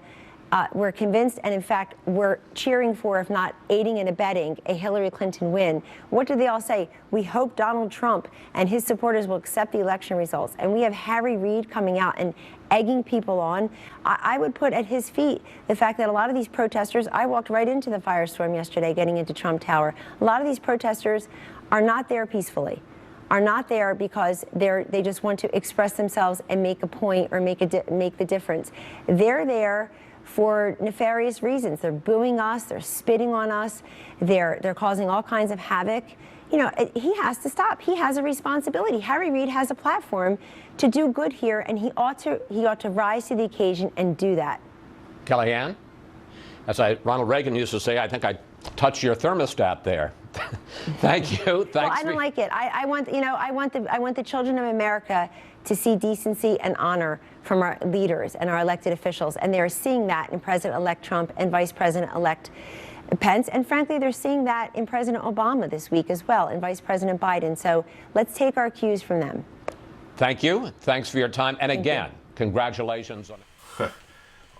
were convinced and, in fact, were cheering for, if not aiding and abetting, a Hillary Clinton win? What did they all say? We hope Donald Trump and his supporters will accept the election results. And we have Harry Reid coming out and egging people on. I would put at his feet the fact that a lot of these protesters, I walked right into the firestorm yesterday getting into Trump Tower. A lot of these protesters are not there peacefully, are not there because they just want to express themselves and make a point or make the difference. They're there for nefarious reasons. They're booing us, they're spitting on us, they're causing all kinds of havoc. You know, he has to stop. He has a responsibility. Harry Reid has a platform to do good here, and he ought to rise to the occasion and do that. Kellyanne, as Ronald Reagan used to say, I think I touched your thermostat there. Thank you. Thanks. Well, I don't like it. I want the children of America to see decency and honor from our leaders and our elected officials, and they are seeing that in President-elect Trump and Vice President-elect Pence, and frankly, they're seeing that in President Obama this week as well, and Vice President Biden. So let's take our cues from them. Thank you. Thanks for your time. And again, congratulations on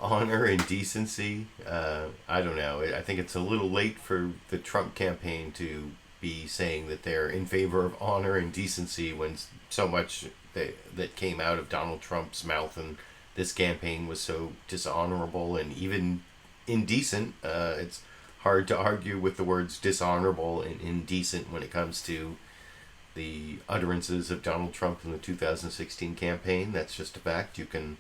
honor and decency. I don't know. I think it's a little late for the Trump campaign to be saying that they're in favor of honor and decency when so much that came out of Donald Trump's mouth and this campaign was so dishonorable and even indecent. It's hard to argue with the words dishonorable and indecent when it comes to the utterances of Donald Trump in the 2016 campaign. That's just a fact. You can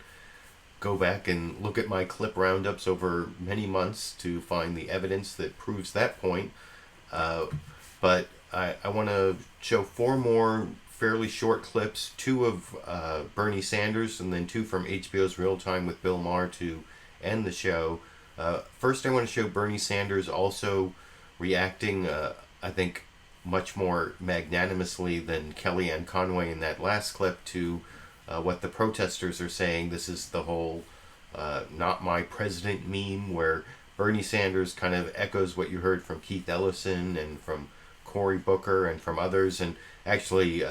go back and look at my clip roundups over many months to find the evidence that proves that point. But I want to show 4 more fairly short clips, 2 of Bernie Sanders and then 2 from HBO's Real Time with Bill Maher to end the show. First, I want to show Bernie Sanders also reacting, I think, much more magnanimously than Kellyannne Conway in that last clip to what the protesters are saying. This is the whole not my president meme, where Bernie Sanders kind of echoes what you heard from Keith Ellison and from Cory Booker and from others. And actually,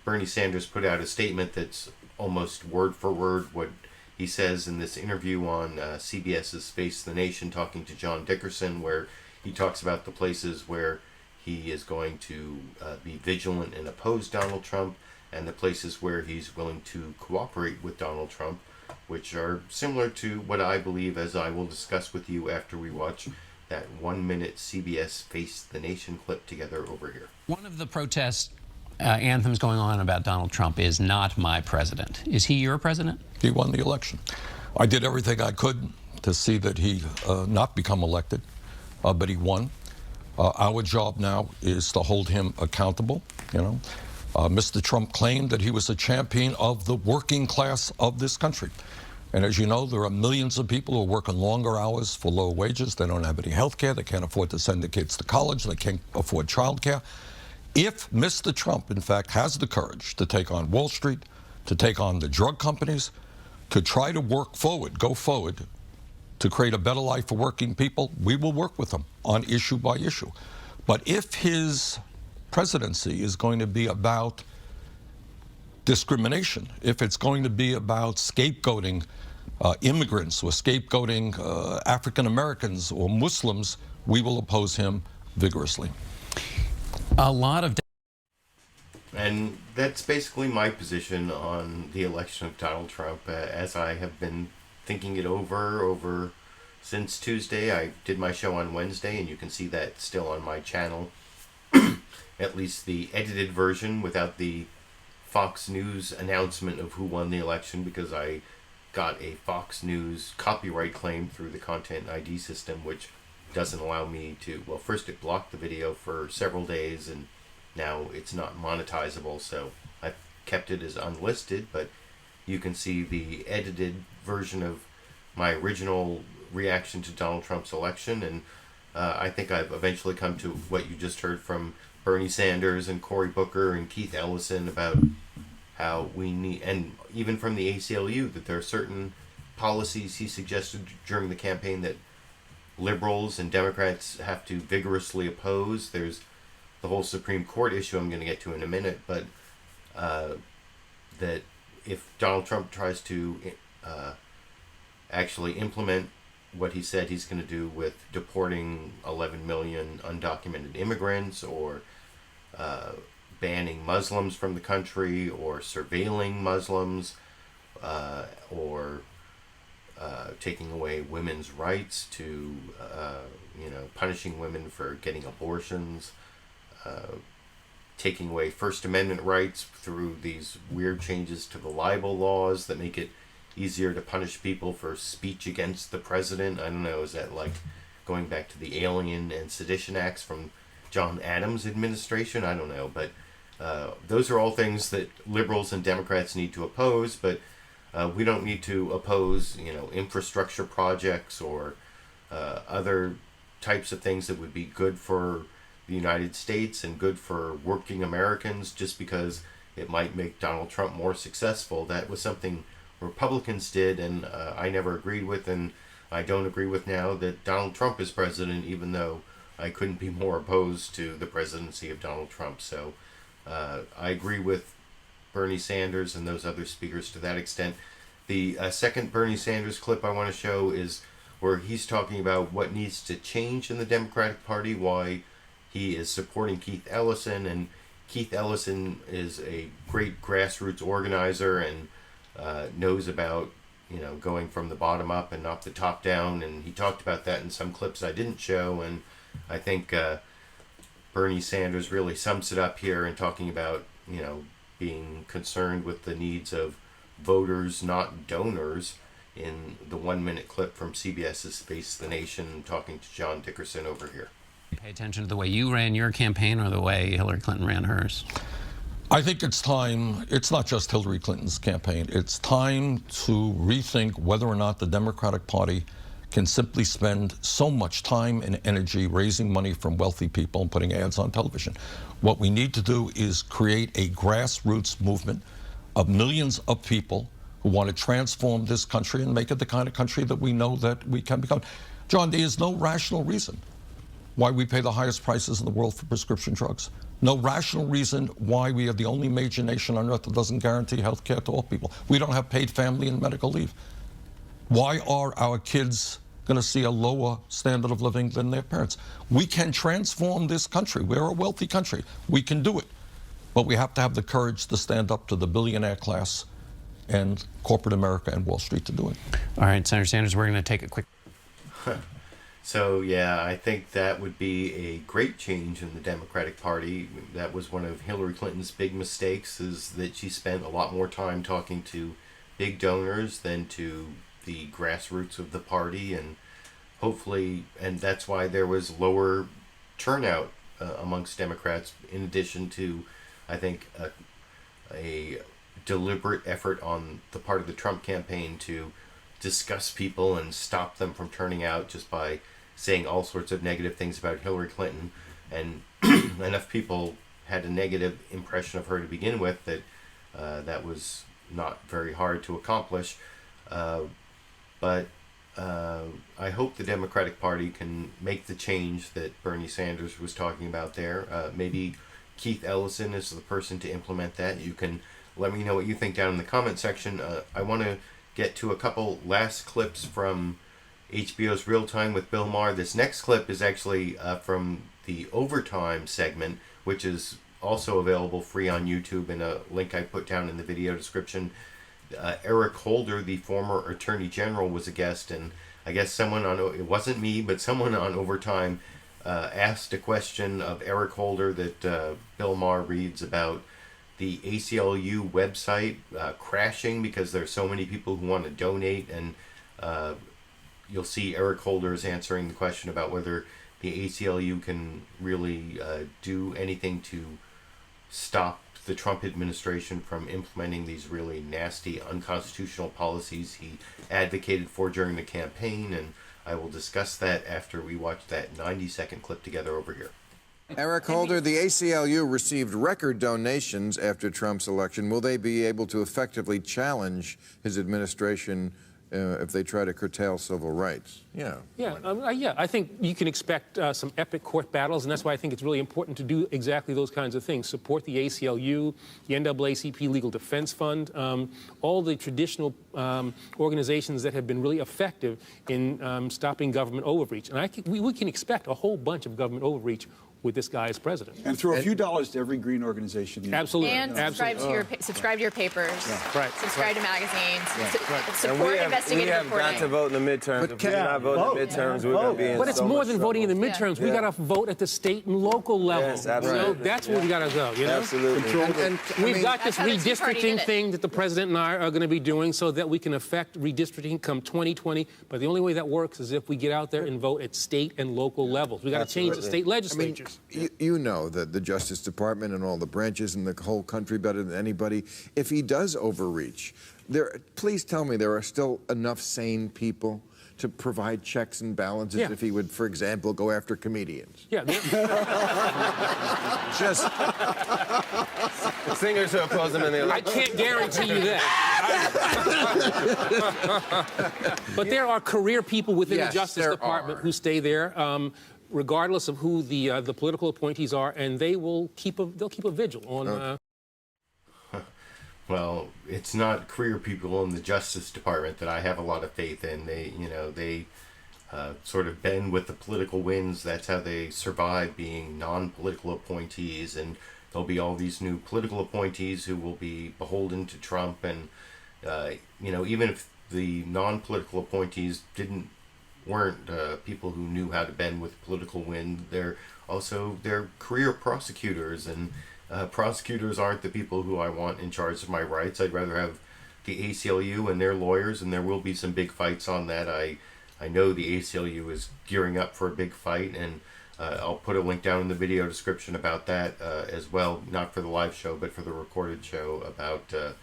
Bernie Sanders put out a statement that's almost word for word what he says in this interview on CBS's Face the Nation, talking to John Dickerson, where he talks about the places where he is going to be vigilant and oppose Donald Trump, and the places where he's willing to cooperate with Donald Trump, which are similar to what I believe, as I will discuss with you after we watch that 1-minute CBS Face the Nation clip together over here. One of the protest anthems going on about Donald Trump is "Not my president." Is he your president? He won the election. I did everything I could to see that he not become elected, but he won. Our job now is to hold him accountable. You know, Mr. Trump claimed that he was a champion of the working class of this country. And as you know, there are millions of people who are working longer hours for low wages. They don't have any health care. They can't afford to send their kids to college. They can't afford child care. If Mr. Trump, in fact, has the courage to take on Wall Street, to take on the drug companies, to try to work forward, go forward, to create a better life for working people, we will work with him on issue by issue. But if his presidency is going to be about discrimination, if it's going to be about scapegoating immigrants or scapegoating African Americans or Muslims, we will oppose him vigorously. A lot of... And that's basically my position on the election of Donald Trump, as I have been thinking it over since Tuesday. I did my show on Wednesday, and you can see that still on my channel. At least the edited version without the Fox News announcement of who won the election, because I got a Fox News copyright claim through the Content ID system, which doesn't allow me to, well, first it blocked the video for several days, and now it's not monetizable, so I've kept it as unlisted, but you can see the edited version of my original reaction to Donald Trump's election, and I think I've eventually come to what you just heard from Bernie Sanders and Cory Booker and Keith Ellison about how we need, and even from the ACLU, that there are certain policies he suggested during the campaign that liberals and Democrats have to vigorously oppose. There's the whole Supreme Court issue I'm going to get to in a minute, but that if Donald Trump tries to actually implement what he said he's going to do with deporting 11 million undocumented immigrants, or banning Muslims from the country, or surveilling Muslims, or taking away women's rights to, punishing women for getting abortions, taking away First Amendment rights through these weird changes to the libel laws that make it easier to punish people for speech against the president. I don't know, is that like going back to the Alien and Sedition Acts from John Adams' administration? I don't know, but those are all things that liberals and Democrats need to oppose, but we don't need to oppose, infrastructure projects or other types of things that would be good for the United States and good for working Americans just because it might make Donald Trump more successful. That was something Republicans did, and I never agreed with, and I don't agree with now that Donald Trump is president, even though I couldn't be more opposed to the presidency of Donald Trump. So I agree with Bernie Sanders and those other speakers to that extent. The second Bernie Sanders clip I want to show is where he's talking about what needs to change in the Democratic Party, why he is supporting Keith Ellison, and Keith Ellison is a great grassroots organizer and knows about going from the bottom up and not the top down, and he talked about that in some clips I didn't show, and I think Bernie Sanders really sums it up here in talking about being concerned with the needs of voters, not donors, in the 1-minute clip from CBS's Face the Nation talking to John Dickerson over here. Pay attention to the way you ran your campaign or the way Hillary Clinton ran hers. I think it's time, it's not just Hillary Clinton's campaign, it's time to rethink whether or not the Democratic Party can simply spend so much time and energy raising money from wealthy people and putting ads on television. What we need to do is create a grassroots movement of millions of people who want to transform this country and make it the kind of country that we know that we can become. John, there is no rational reason why we pay the highest prices in the world for prescription drugs. No rational reason why we are the only major nation on earth that doesn't guarantee health care to all people. We don't have paid family and medical leave. Why are our kids going to see a lower standard of living than their parents? We can transform this country. We're a wealthy country. We can do it. But we have to have the courage to stand up to the billionaire class and corporate America and Wall Street to do it. All right, Senator Sanders, we're going to take a quick... So, yeah, I think that would be a great change in the Democratic Party. That was one of Hillary Clinton's big mistakes, is that she spent a lot more time talking to big donors than to the grassroots of the party, and hopefully, and that's why there was lower turnout amongst Democrats, in addition to, I think, a deliberate effort on the part of the Trump campaign to discuss people and stop them from turning out just by saying all sorts of negative things about Hillary Clinton, and enough people had a negative impression of her to begin with that that was not very hard to accomplish. But I hope the Democratic Party can make the change that Bernie Sanders was talking about there. Maybe Keith Ellison is the person to implement that. You can let me know what you think down in the comment section. I want to get to a couple last clips from HBO's Real Time with Bill Maher. This next clip is actually from the Overtime segment, which is also available free on YouTube in a link I put down in the video description. Eric Holder, the former Attorney General, was a guest, and I guess someone on, it wasn't me, but someone on Overtime asked a question of Eric Holder that Bill Maher reads about the ACLU website crashing because there's so many people who want to donate, and you'll see Eric Holder is answering the question about whether the ACLU can really do anything to stop the Trump administration from implementing these really nasty, unconstitutional policies he advocated for during the campaign, and I will discuss that after we watch that 90-second clip together over here. Eric Holder, the ACLU received record donations after Trump's election. Will they be able to effectively challenge his administration if they try to curtail civil rights? Yeah. Yeah, I think you can expect some epic court battles, and that's why I think it's really important to do exactly those kinds of things. Support the ACLU, the NAACP Legal Defense Fund, all the traditional organizations that have been really effective in stopping government overreach. And we can expect a whole bunch of government overreach with this guy as president. And throw a few dollars to every green organization. Absolutely. And subscribe to your papers. Right. Subscribe to magazines. Support And we investigative have reporting. got to vote in the midterms. If we're not voting in the midterms, we're going to be in But it's so more much than trouble. voting in the midterms. We got to vote at the state and local level. Yes, absolutely. You know, that's where we got to go. You know? Absolutely. And we've got this That's how the Tea Party did redistricting it. thing that the president and I are going to be doing so that we can affect redistricting come 2020. But the only way that works is if we get out there and vote at state and local levels. We got to change the state legislatures. You know that the Justice Department and all the branches in the whole country better than anybody. If he does overreach, please tell me there are still enough sane people to provide checks and balances if he would, for example, go after comedians. Yeah. Just singers who oppose him in the I can't guarantee you that. But there are career people within the Justice Department who stay there, regardless of who the political appointees are, and they'll keep a vigil on. Well, it's not career people in the Justice Department that I have a lot of faith in. They sort of bend with the political winds. That's how they survive being non-political appointees. And there'll be all these new political appointees who will be beholden to Trump. And, even if the non-political appointees weren't people who knew how to bend with political wind, they're career prosecutors. And prosecutors aren't the people who I want in charge of my rights. I'd rather have the ACLU and their lawyers, and there will be some big fights on that. I know the ACLU is gearing up for a big fight, and I'll put a link down in the video description about that as well, not for the live show, but for the recorded show about the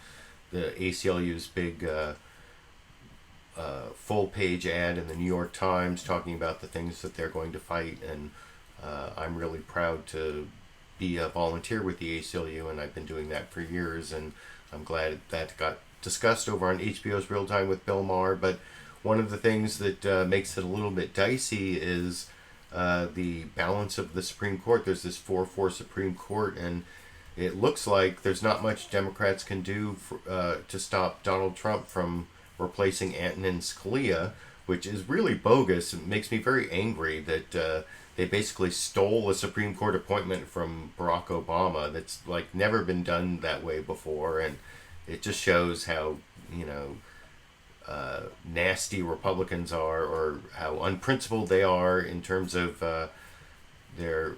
ACLU's big full-page ad in the New York Times talking about the things that they're going to fight, and I'm really proud to be a volunteer with the ACLU, and I've been doing that for years, and I'm glad that got discussed over on HBO's Real Time with Bill Maher. But one of the things that makes it a little bit dicey is the balance of the Supreme Court. There's this 4-4 Supreme Court, and it looks like there's not much Democrats can do to stop Donald Trump from replacing Antonin Scalia, which is really bogus. It makes me very angry that they basically stole a Supreme Court appointment from Barack Obama. That's never been done that way before, and it just shows how nasty Republicans are, or how unprincipled they are in terms of their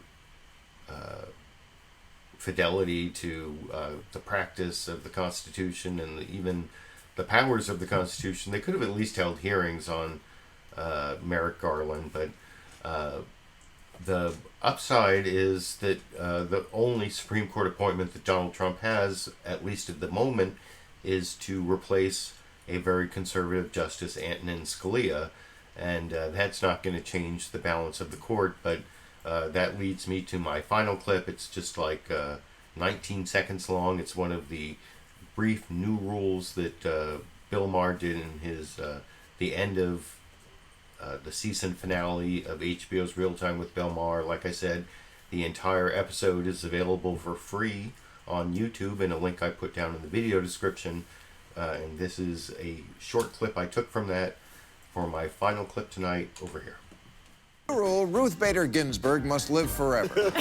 fidelity to the practice of the Constitution and even the powers of the Constitution. They could have at least held hearings on Merrick Garland, but the upside is that the only Supreme Court appointment that Donald Trump has, at least at the moment, is to replace a very conservative Justice Antonin Scalia, and that's not going to change the balance of the court. But that leads me to my final clip. It's just 19 seconds long. It's one of the brief new rules that Bill Maher did in his the end of the season finale of HBO's Real Time with Bill Maher. Like I said, the entire episode is available for free on YouTube, and a link I put down in the video description. And this is a short clip I took from that for my final clip tonight over here. Rule: Ruth Bader Ginsburg must live forever.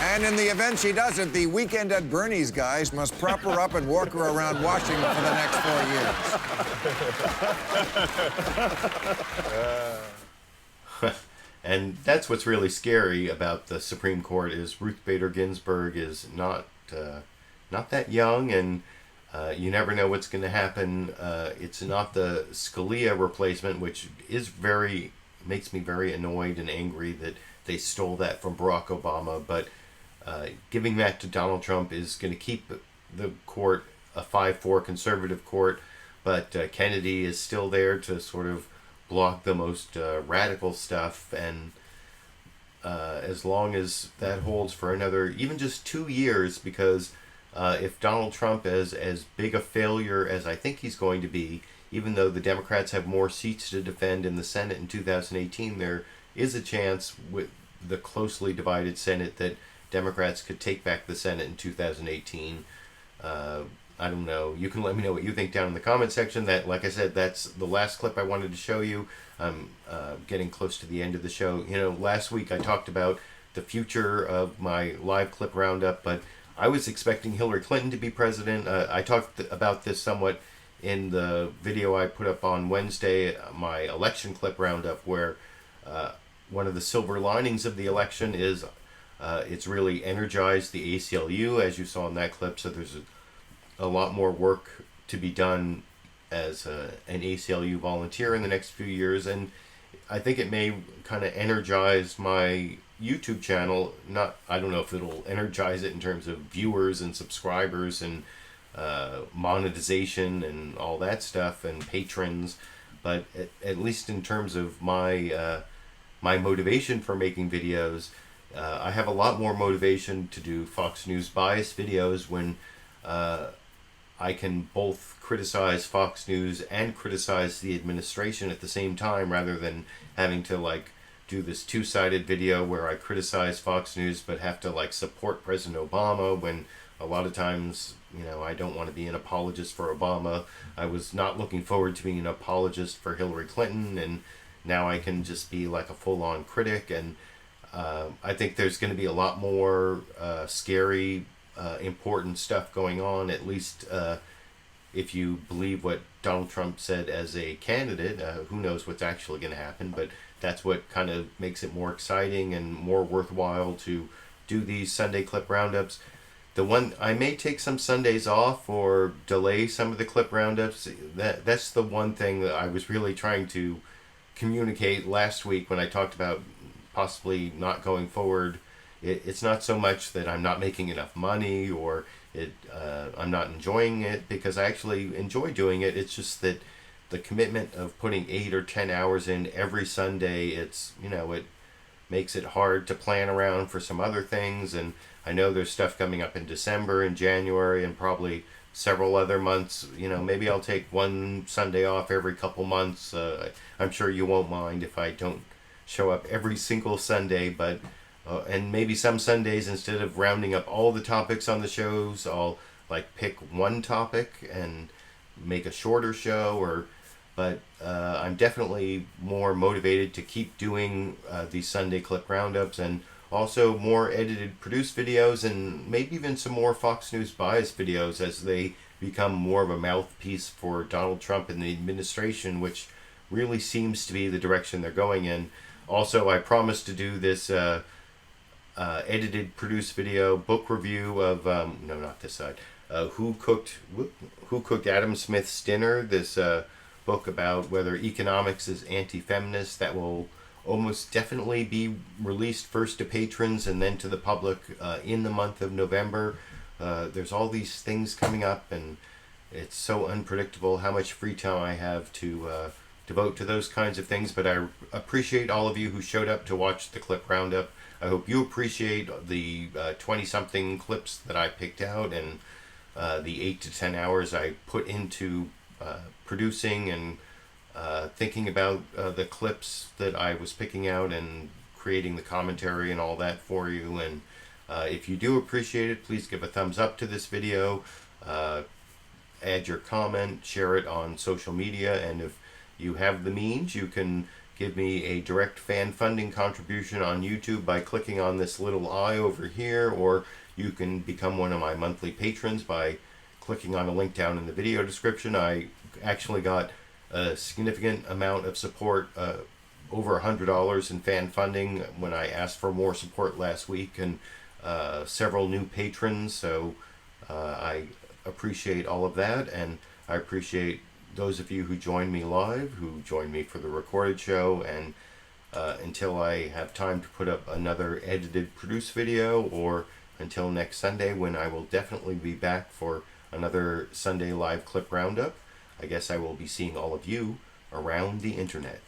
And in the event she doesn't, the Weekend at Bernie's guys must prop her up and walk her around Washington for the next 4 years. And that's what's really scary about the Supreme Court is Ruth Bader Ginsburg is not that young, and you never know what's going to happen. It's not the Scalia replacement, which makes me very annoyed and angry that they stole that from Barack Obama, but giving that to Donald Trump is going to keep the court a 5-4 conservative court, but Kennedy is still there to sort of block the most radical stuff, and as long as that holds for another even just 2 years, because if Donald Trump is as big a failure as I think he's going to be, even though the Democrats have more seats to defend in the Senate in 2018, there is a chance with the closely divided Senate that Democrats could take back the Senate in 2018. I don't know. You can let me know what you think down in the comment section. That, like I said, that's the last clip I wanted to show you. I'm getting close to the end of the show. You know, last week I talked about the future of my live clip roundup, but I was expecting Hillary Clinton to be president. I talked about this somewhat in the video I put up on Wednesday, my election clip roundup, where one of the silver linings of the election is it's really energized the ACLU, as you saw in that clip. So there's a lot more work to be done as an ACLU volunteer in the next few years, and I think it may kind of energize my YouTube channel. I don't know if it'll energize it in terms of viewers and subscribers and monetization and all that stuff and patrons, but at least in terms of my my motivation for making videos, I have a lot more motivation to do Fox News bias videos when I can both criticize Fox News and criticize the administration at the same time, rather than having to like do this two-sided video where I criticize Fox News but have to like support President Obama, when a lot of times, you know, I don't want to be an apologist for Obama. I was not looking forward to being an apologist for Hillary Clinton, and now I can just be like a full-on critic. And I think there's going to be a lot more scary, important stuff going on, at least if you believe what Donald Trump said as a candidate. Who knows what's actually going to happen, but that's what kind of makes it more exciting and more worthwhile to do these Sunday clip roundups. The one, I may take some Sundays off or delay some of the clip roundups. That's the one thing that I was really trying to communicate last week when I talked about possibly not going forward. It's not so much that I'm not making enough money or I'm not enjoying it, because I actually enjoy doing it. It's just that the commitment of putting 8 or 10 hours in every Sunday, it's, you know, it makes it hard to plan around for some other things. And I know there's stuff coming up in December and January and probably several other months. You know, maybe I'll take one Sunday off every couple months. I'm sure you won't mind if I don't show up every single Sunday, but and maybe some Sundays, instead of rounding up all the topics on the shows, I'll like pick one topic and make a shorter show. But I'm definitely more motivated to keep doing these Sunday clip roundups, and also more edited, produced videos, and maybe even some more Fox News bias videos as they become more of a mouthpiece for Donald Trump and the administration, which really seems to be the direction they're going in. Also, I promised to do this edited, produced video book review of no, not this side. Who cooked Adam Smith's dinner? This book about whether economics is anti-feminist, that will almost definitely be released first to patrons and then to the public in the month of November. There's all these things coming up, and it's so unpredictable how much free time I have to devote to those kinds of things. But I appreciate all of you who showed up to watch the clip roundup. I hope you appreciate the 20-something clips that I picked out, and the 8 to 10 hours I put into producing and thinking about the clips that I was picking out and creating the commentary and all that for you. And if you do appreciate it, please give a thumbs up to this video, add your comment, share it on social media, and if you have the means, you can give me a direct fan funding contribution on YouTube by clicking on this little eye over here, or you can become one of my monthly patrons by clicking on a link down in the video description. I actually got a significant amount of support, over $100 in fan funding when I asked for more support last week, and several new patrons, so I appreciate all of that, and I appreciate those of you who joined me live, who joined me for the recorded show, and until I have time to put up another edited, produced video, or until next Sunday when I will definitely be back for another Sunday live clip roundup, I guess I will be seeing all of you around the internet.